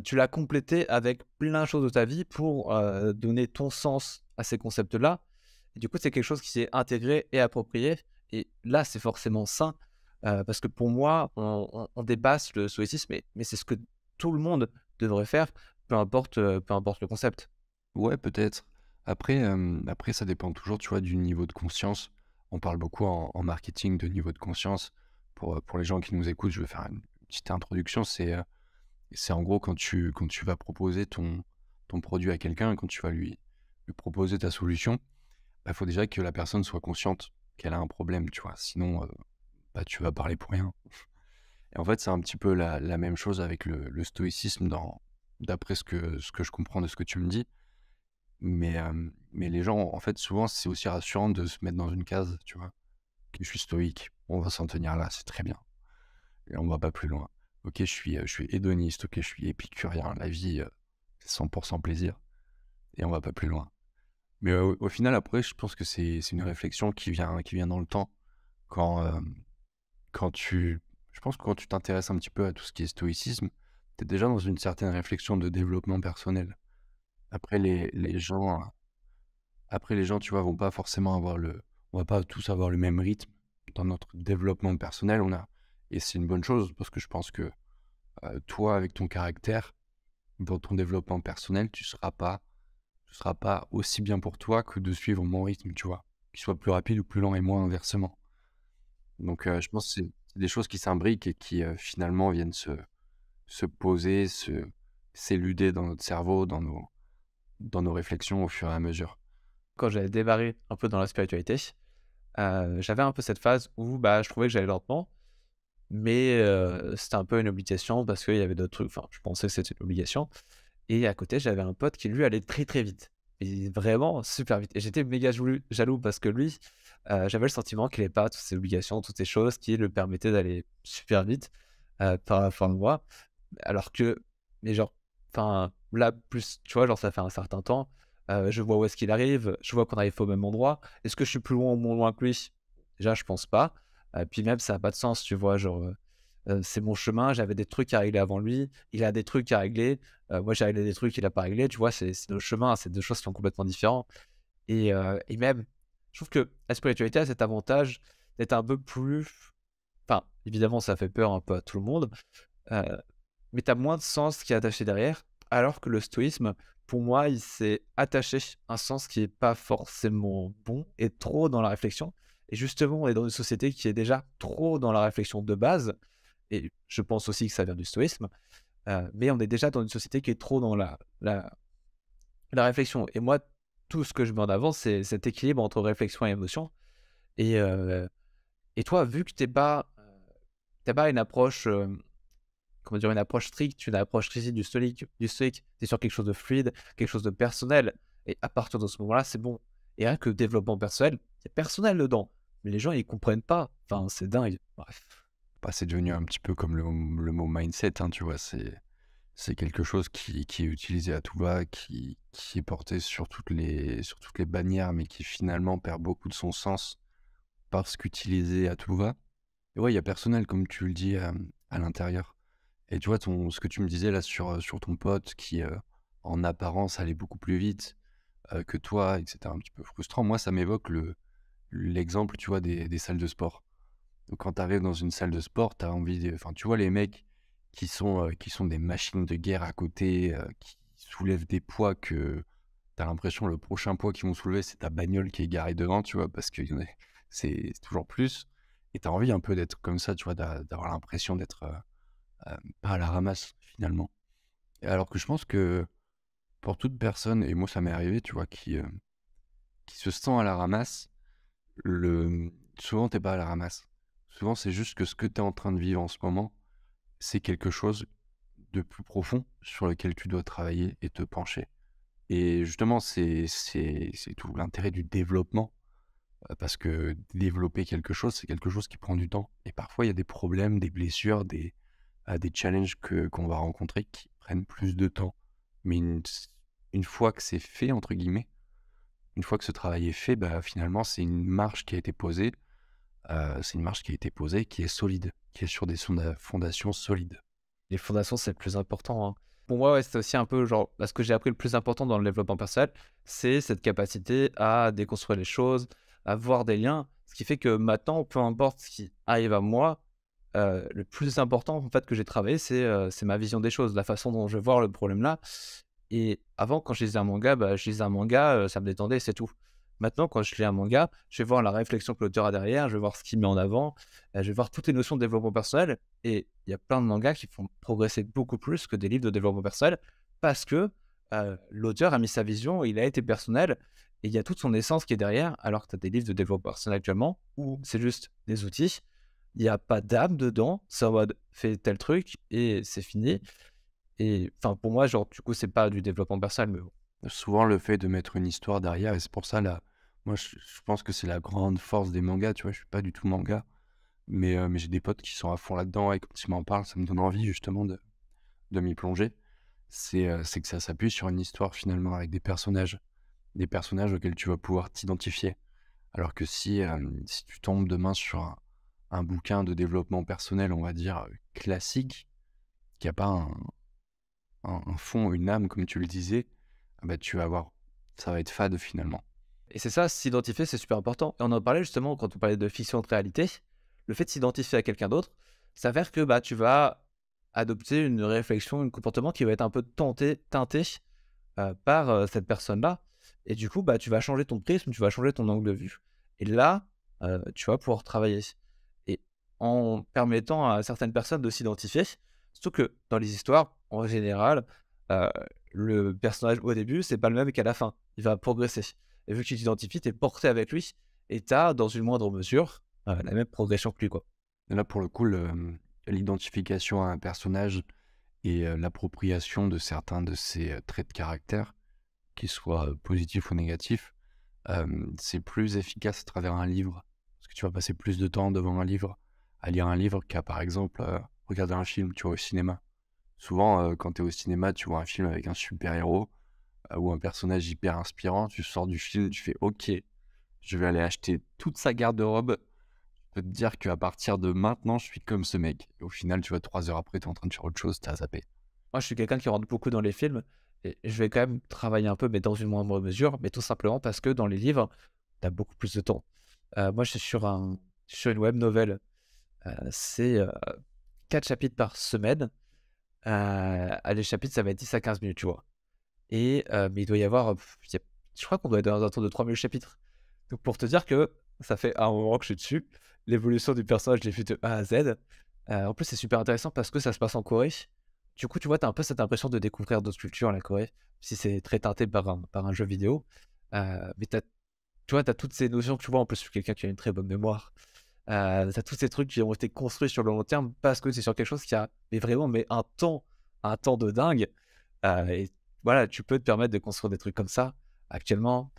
tu l'as complété avec plein de choses de ta vie pour, donner ton sens à ces concepts-là. Et du coup, c'est quelque chose qui s'est intégré et approprié et là, c'est forcément sain, parce que pour moi, on dépasse le stoïcisme mais c'est ce que tout le monde devrait faire, peu importe le concept. Ouais, peut-être. Après ça dépend toujours, tu vois, du niveau de conscience. On parle beaucoup en marketing de niveau de conscience. Pour les gens qui nous écoutent, je vais faire une petite introduction. C'est en gros quand tu vas proposer ton produit à quelqu'un, quand tu vas lui proposer ta solution, bah, faut déjà que la personne soit consciente qu'elle a un problème, tu vois? Sinon, bah, tu vas parler pour rien. Et en fait, c'est un petit peu la même chose avec le stoïcisme d'après ce que je comprends de ce que tu me dis. Mais les gens, en fait, souvent, c'est aussi rassurant de se mettre dans une case, tu vois? OK, je suis stoïque, on va s'en tenir là, c'est très bien et on va pas plus loin. OK, je suis hédoniste, OK, je suis épicurien, la vie, c'est 100 plaisir et on va pas plus loin. Mais au final, après, je pense que c'est une réflexion qui vient dans le temps quand, quand tu je pense que quand tu t'intéresses un petit peu à tout ce qui est stoïcisme, tu es déjà dans une certaine réflexion de développement personnel. Après les gens, tu vois, vont pas forcément avoir on va pas tous avoir le même rythme dans notre développement personnel. Et c'est une bonne chose parce que je pense que, toi, avec ton caractère, dans ton développement personnel, tu seras pas aussi bien pour toi que de suivre mon rythme, tu vois? Qu'il soit plus rapide ou plus lent et moi inversement. Donc, je pense que c'est des choses qui s'imbriquent et qui, finalement viennent se poser, s'éluder dans notre cerveau, dans nos réflexions au fur et à mesure. Quand j'avais démarré un peu dans la spiritualité, j'avais un peu cette phase où, bah, je trouvais que j'allais lentement, mais c'était un peu une obligation parce qu'il y avait d'autres trucs, enfin, je pensais que c'était une obligation et à côté, j'avais un pote qui lui allait très, très vite et vraiment super vite et j'étais méga jaloux parce que lui, j'avais le sentiment qu'il avait pas toutes ces obligations, toutes ces choses qui le permettaient d'aller super vite, par rapport à moi. Alors que mais genre, enfin, là, plus, tu vois, genre, ça fait un certain temps, je vois où est-ce qu'il arrive, je vois qu'on arrive au même endroit. Est-ce que je suis plus loin ou moins loin que lui? Déjà, je pense pas. Puis même, ça a pas de sens, tu vois? Genre, c'est mon chemin, j'avais des trucs à régler avant lui, il a des trucs à régler, moi, j'ai réglé des trucs qu'il a pas réglés, tu vois? C'est nos chemins, c'est 2 choses qui sont complètement différents et même, je trouve que la spiritualité a cet avantage d'être un peu plus enfin, évidemment, ça fait peur un peu à tout le monde, heu, mais tu as moins de sens qui est attaché derrière, alors que le stoïsme, pour moi, il s'est attaché un sens qui est pas forcément bon et trop dans la réflexion et justement, on est dans une société qui est déjà trop dans la réflexion de base et je pense aussi que ça vient du stoïsme, mais on est déjà dans une société qui est trop dans la réflexion et moi, tout ce que je mets en avant, c'est cet équilibre entre réflexion et émotion et heu et toi, vu que tu pas une approche, comment dire? Une approche stricte, une approche rigide du stoïque, tu es sur quelque chose de fluide, quelque chose de personnel et à partir de ce moment-là, c'est bon et rien que développement personnel, c'est personnel dedans, mais les gens ils comprennent pas, enfin, c'est dingue. Bref. Bah, c'est devenu un petit peu comme le mot mindset, hein, tu vois? C'est quelque chose qui est utilisé à tout va, qui est porté sur toutes les bannières, mais qui finalement perd beaucoup de son sens parce qu'utilisé à tout va. Et ouais, il y a personnel, comme tu le dis, à l'intérieur. Et tu vois, ce que tu me disais là sur ton pote qui, en apparence, allait beaucoup plus vite que toi et que c'était un petit peu frustrant. Moi, ça m'évoque l'exemple, tu vois, des salles de sport. Donc quand tu arrives dans une salle de sport, tu as envie de enfin, tu vois les mecs qui sont des machines de guerre à côté, qui soulèvent des poids que tu as l'impression le prochain poids qu'ils vont soulever, c'est ta bagnole qui est garée devant, tu vois? Parce que y en a c'est toujours plus et tu as envie un peu d'être comme ça, tu vois? D'avoir l'impression d'être, pas à la ramasse finalement. Et alors que je pense que pour toute personne et moi ça m'est arrivé, tu vois? Qui se sent à la ramasse, le souvent t'es pas à la ramasse. Souvent c'est juste que ce que tu es en train de vivre en ce moment, c'est quelque chose de plus profond sur lequel tu dois travailler et te pencher. Et justement, c'est tout l'intérêt du développement, parce que développer quelque chose, c'est quelque chose qui prend du temps. Et parfois, il y a des problèmes, des blessures, des challenges qu'on va rencontrer qui prennent plus de temps. Mais une fois que c'est fait, entre guillemets, une fois que ce travail est fait, bah, finalement, c'est une marche qui a été posée. C'est une marche qui a été posée, qui est solide, qui est sur des fondations solides. Les fondations, c'est le plus important, hein. Pour moi, ouais, c'est aussi un peu genre ce que j'ai appris le plus important dans le développement personnel, c'est cette capacité à déconstruire les choses, à voir des liens. Ce qui fait que maintenant, peu importe ce qui arrive à moi, le plus important, en fait, que j'ai travaillé, c'est ma vision des choses, la façon dont je vais voir le problème là et avant, quand je lisais un manga, bah, je lisais un manga, ça me détendait, c'est tout. Maintenant, quand je lis un manga, je vais voir la réflexion que l'auteur a derrière, je vais voir ce qu'il met en avant, je vais voir toutes les notions de développement personnel et il y a plein de mangas qui font progresser beaucoup plus que des livres de développement personnel parce que, l'auteur a mis sa vision, il a été personnel et il y a toute son essence qui est derrière. Alors que tu as des livres de développement personnel actuellement où c'est juste des outils, il y a pas d'âme dedans, c'est en mode: «Fais tel truc» et c'est fini et enfin, pour moi, genre, du coup, c'est pas du développement personnel, mais bon. Souvent, le fait de mettre une histoire derrière et c'est pour ça, là, moi, je pense que c'est la grande force des mangas, tu vois? Je suis pas du tout manga, mais j'ai des potes qui sont à fond là-dedans et quand ils m'en parlent, ça me donne envie justement de m'y plonger. C'est que ça s'appuie sur une histoire finalement avec des personnages auxquels tu vas pouvoir t'identifier. Alors que si tu tombes demain sur un bouquin de développement personnel, on va dire, classique, qui a pas un fond, une âme comme tu le disais, ah bah, tu vas voir, ça va être fade finalement. Et c'est ça, s'identifier, c'est super important. Et on en parlait justement quand on parlait de fiction de réalité. Le fait de s'identifier à quelqu'un d'autre, ça va faire que bah, tu vas adopter une réflexion, un comportement qui va être un peu teinté par cette personne-là. Et du coup, bah, tu vas changer ton prisme, tu vas changer ton angle de vue. Et là, tu vas pouvoir travailler. Et en permettant à certaines personnes de s'identifier, surtout que dans les histoires, en général, euh, le personnage au début, c'est pas le même qu'à la fin. Il va progresser. Et vu que tu t'identifies, tu es porté avec lui et tu as, dans une moindre mesure, la même progression que lui, quoi. Et là, pour le coup, l'identification à un personnage et l'appropriation de certains de ses traits de caractère, qu'ils soient positifs ou négatifs, c'est plus efficace à travers un livre. Parce que tu vas passer plus de temps devant un livre, à lire un livre qu'à, par exemple, regarder un film, tu vois, au cinéma. Souvent, quand tu es au cinéma, tu vois un film avec un super-héros ou un personnage hyper inspirant, tu sors du film, tu fais: «OK, je vais aller acheter toute sa garde-robe. Je peux te dire qu'à partir de maintenant, je suis comme ce mec». Et au final, tu vois, 3 heures après, tu es en train de faire autre chose, tu as zappé. Moi, je suis quelqu'un qui rentre beaucoup dans les films et je vais quand même travailler un peu, mais dans une moindre mesure, mais tout simplement parce que dans les livres, tu as beaucoup plus de temps. Moi, je suis sur une web novel, c'est, 4 chapitres par semaine. Les chapitres, ça va être 10 à 15 minutes, tu vois? Mais il doit y avoir, je crois qu'on doit être dans un tour de 3000 chapitres. Donc pour te dire que ça fait un moment que je suis dessus. L'évolution du personnage, je l'ai fait de A à Z. En plus, c'est super intéressant parce que ça se passe en Corée. Du coup, tu vois, tu as un peu cette impression de découvrir d'autres cultures, la Corée, si c'est très teinté par un jeu vidéo. Mais tu vois, tu as toutes ces notions que tu vois, en plus, je suis quelqu'un qui a une très bonne mémoire. Tu as tous ces trucs qui ont été construits sur le long terme parce que c'est sur quelque chose qui a mais un temps de dingue. Et voilà, tu peux te permettre de construire des trucs comme ça. Actuellement,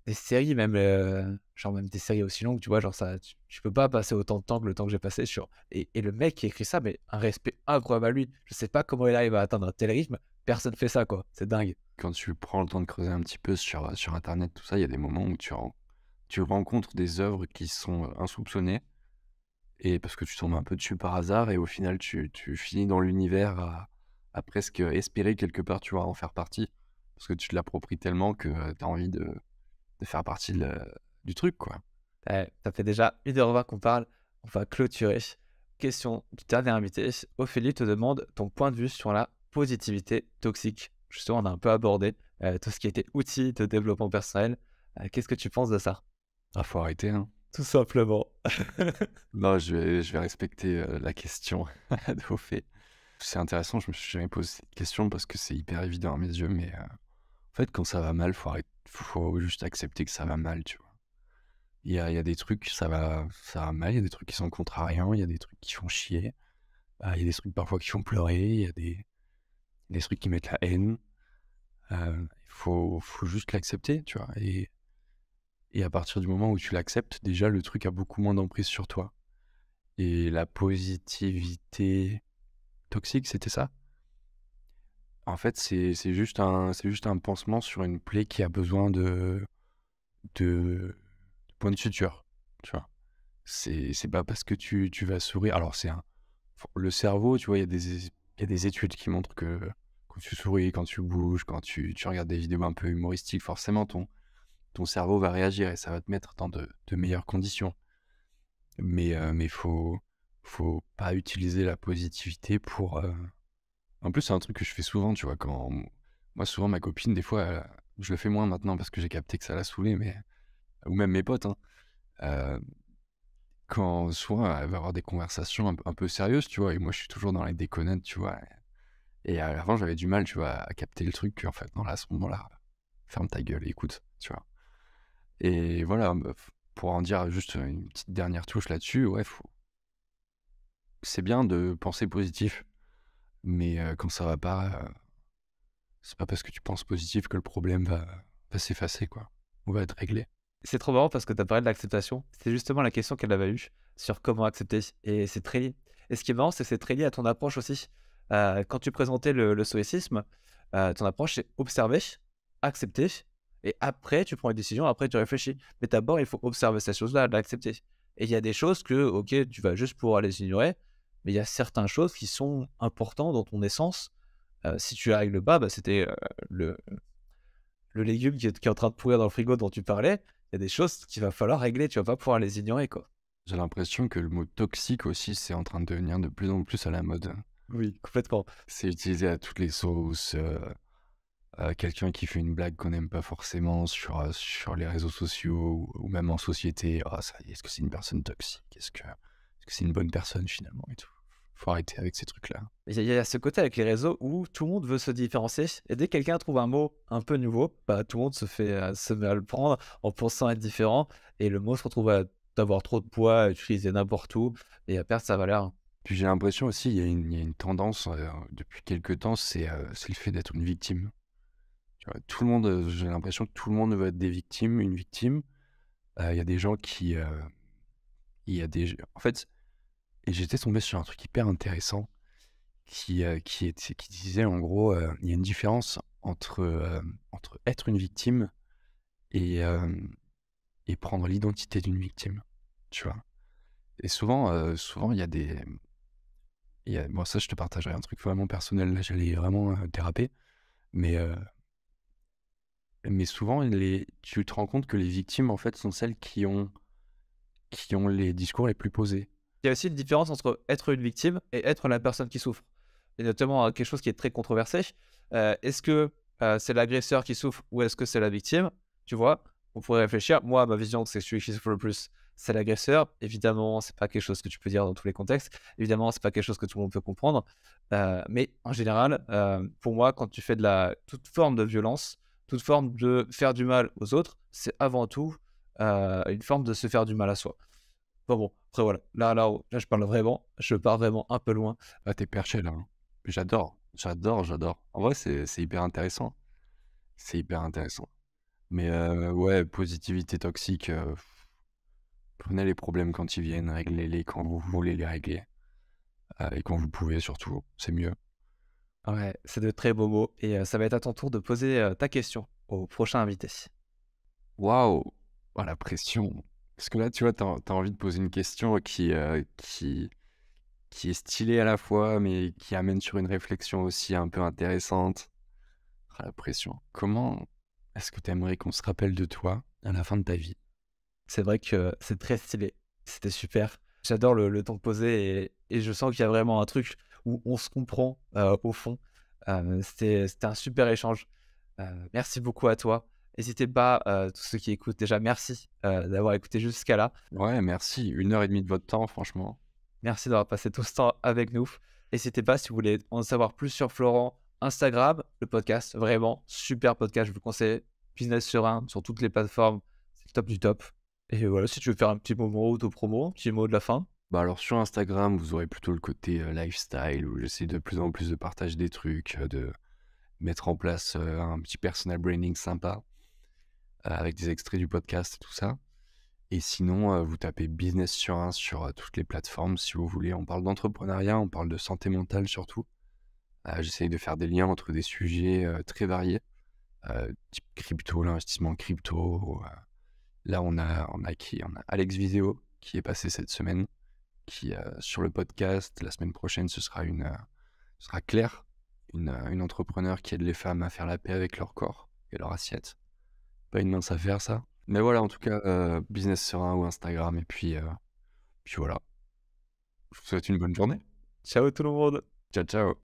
des séries même, genre même des séries aussi longues, tu vois? Genre ça tu peux pas passer autant de temps que le temps que j'ai passé sur et le mec qui écrit ça, mais un respect incroyable à lui. Je sais pas comment il arrive à atteindre un tel rythme. Personne fait ça, quoi. C'est dingue. Quand tu prends le temps de creuser un petit peu sur internet, tout ça, il y a des moments où tu rencontres des œuvres qui sont, insoupçonnées et parce que tu tombes un peu dessus par hasard et au final tu finis dans l'univers à presque espérer quelque part, tu vois, en faire partie. Parce que tu te l'appropries tellement que, tu as envie de faire partie du truc, quoi. Ça fait déjà 1h20 qu'on parle. On va clôturer. Question du dernier invité. Ophélie te demande ton point de vue sur la positivité toxique. Justement, on a un peu abordé, tout ce qui était outils de développement personnel. Qu'est-ce que tu penses de ça? Ah, faut arrêter, hein. Tout simplement. Non, je vais respecter, la question au fait. C'est intéressant, je me suis jamais posé cette question parce que c'est hyper évident à mes yeux, mais, en fait, quand ça va mal, faut juste accepter que ça va mal, tu vois? Il y a des trucs, ça va mal, il y a des trucs qui sont contrariants, il y a des trucs qui font chier, il y a des trucs parfois qui font pleurer, il y a des trucs qui mettent la haine. Il faut juste l'accepter, tu vois? Et à partir du moment où tu l'acceptes, déjà le truc a beaucoup moins d'emprise sur toi. Et la positivité toxique, c'était ça? En fait, c'est juste un pansement sur une plaie qui a besoin de point de suture, tu vois? C'est pas parce que tu vas sourire alors le cerveau, tu vois, il y a des études qui montrent que quand tu souris, quand tu bouges, quand tu regardes des vidéos un peu humoristiques, forcément ton cerveau va réagir et ça va te mettre dans de meilleures conditions. Mais faut pas utiliser la positivité pour, en plus, c'est un truc que je fais souvent, tu vois? Moi, souvent, ma copine, des fois, je le fais moins maintenant parce que j'ai capté que ça la saoulait, mais ou même mes potes, hein, heu, quand souvent, elle va avoir des conversations un peu sérieuses, tu vois? Et moi, je suis toujours dans les déconnades, tu vois? Et avant, j'avais du mal, tu vois, à capter le truc qu'en fait, non, là, à ce moment-là, ferme ta gueule et écoute, tu vois? Et voilà, pour en dire juste une petite dernière touche là-dessus, ouais, c'est bien de penser positif, mais quand ça va pas, c'est pas parce que tu penses positif que le problème va s'effacer, quoi, ou va être réglé. C'est trop marrant parce que tu as parlé de l'acceptation. C'est justement la question qu'elle avait eue sur comment accepter et c'est très lié. Et ce qui est marrant, c'est que c'est très lié à ton approche aussi. Quand tu présentais le stoïcisme, ton approche, c'est observer, accepter et après tu prends une décision, après tu réfléchis. Mais d'abord, il faut observer ces choses-là, l'accepter. Et il y a des choses que, OK, tu vas juste pouvoir les ignorer, mais il y a certaines choses qui sont importantes dans ton essence. Si tu arrives le bas, bah, c'était, le le légume qui est en train de pourrir dans le frigo dont tu parlais, il y a des choses qu'il va falloir régler, tu vas pas pouvoir les ignorer, quoi. J'ai l'impression que le mot toxique aussi, c'est en train de devenir de plus en plus à la mode. Oui, complètement. C'est utilisé à toutes les sauces, quelqu'un qui fait une blague qu'on n'aime pas forcément sur les réseaux sociaux ou même en société. «Ah ça y est, est-ce que c'est une personne toxique? Est-ce que c'est une bonne personne finalement?» et tout. Faut arrêter avec ces trucs-là. Il y a ce côté avec les réseaux où tout le monde veut se différencier et dès que quelqu'un trouve un mot un peu nouveau, bah, tout le monde se met à le prendre en pensant être différent et le mot se retrouve à avoir trop de poids, à utiliser n'importe où et à perdre sa valeur. Puis j'ai l'impression aussi, il y a une tendance, depuis quelque temps, c'est le fait d'être une victime. Tu vois? J'ai l'impression que tout le monde veut être des victimes, une victime. Il y a des gens il y a des en fait et j'étais tombé sur un truc hyper intéressant. qui disait en gros, il y a une différence entre être une victime et, et prendre l'identité d'une victime, tu vois. Et souvent moi ça je te partagerai un truc vraiment personnel, là j'allais vraiment déraper, mais, mais souvent tu te rends compte que les victimes en fait sont celles qui ont les discours les plus posés. Il y a aussi une différence entre être une victime et être la personne qui souffre. Et notamment quelque chose qui est très controversé. Est-ce que c'est l'agresseur qui souffre ou est-ce que c'est la victime? Tu vois, on pourrait réfléchir. Moi, ma vision, c'est celui qui souffre le plus, c'est l'agresseur. Évidemment, c'est pas quelque chose que tu peux dire dans tous les contextes. Évidemment, c'est pas quelque chose que tout le monde peut comprendre. Mais en général, pour moi, quand tu fais toute forme de violence, toute forme de faire du mal aux autres, c'est avant tout une forme de se faire du mal à soi. Bon, après voilà, là, je pars vraiment un peu loin. Ah, t'es perché là, hein. J'adore. En vrai, c'est hyper intéressant. C'est hyper intéressant. Mais ouais, positivité toxique, prenez les problèmes quand ils viennent, réglez-les quand vous voulez les régler, et quand vous pouvez surtout, c'est mieux. Ouais, c'est de très beaux mots et ça va être à ton tour de poser, ta question au prochain invité. Waouh! Oh la pression! Parce que là, tu vois, tu envie de poser une question qui est stylée à la fois, mais qui amène sur une réflexion aussi un peu intéressante. Ah la pression. Comment est-ce que tu aimerais qu'on se rappelle de toi à la fin de ta vie? C'est vrai que c'est très stylé. C'était super. J'adore le ton posé et je sens qu'il y a vraiment un truc où on se comprend, au fond. C'était un super échange. Merci beaucoup à toi. N'hésitez pas, tous ceux qui écoutent, déjà merci, d'avoir écouté jusqu'à là. Ouais, merci. 1 heure et demie de votre temps, franchement. Merci d'avoir passé tout ce temps avec nous. N'hésitez pas si vous voulez en savoir plus sur Florent, Instagram, le podcast, vraiment super podcast, je vous le conseille. Business Serein sur toutes les plateformes, c'est le top du top. Et voilà, si tu veux faire un petit moment auto-promo, un petit mot de la fin. Bah alors sur Instagram, vous aurez plutôt le côté lifestyle où j'essaie de plus en plus de partager des trucs, de mettre en place un petit personal branding sympa avec des extraits du podcast et tout ça. Et sinon, vous tapez Business sur un sur toutes les plateformes si vous voulez. On parle d'entrepreneuriat, on parle de santé mentale surtout. J'essaye de faire des liens entre des sujets très variés, type crypto, l'investissement crypto. Là, on a Alex Viseo qui est passé cette semaine, qui sur le podcast. La semaine prochaine, ce sera Claire, une entrepreneur qui aide les femmes à faire la paix avec leur corps et leur assiette. Pas une mince affaire, ça. Mais voilà, en tout cas, Business Serein ou Instagram. Et puis voilà. Je vous souhaite une bonne journée. Ciao tout le monde! Ciao, ciao.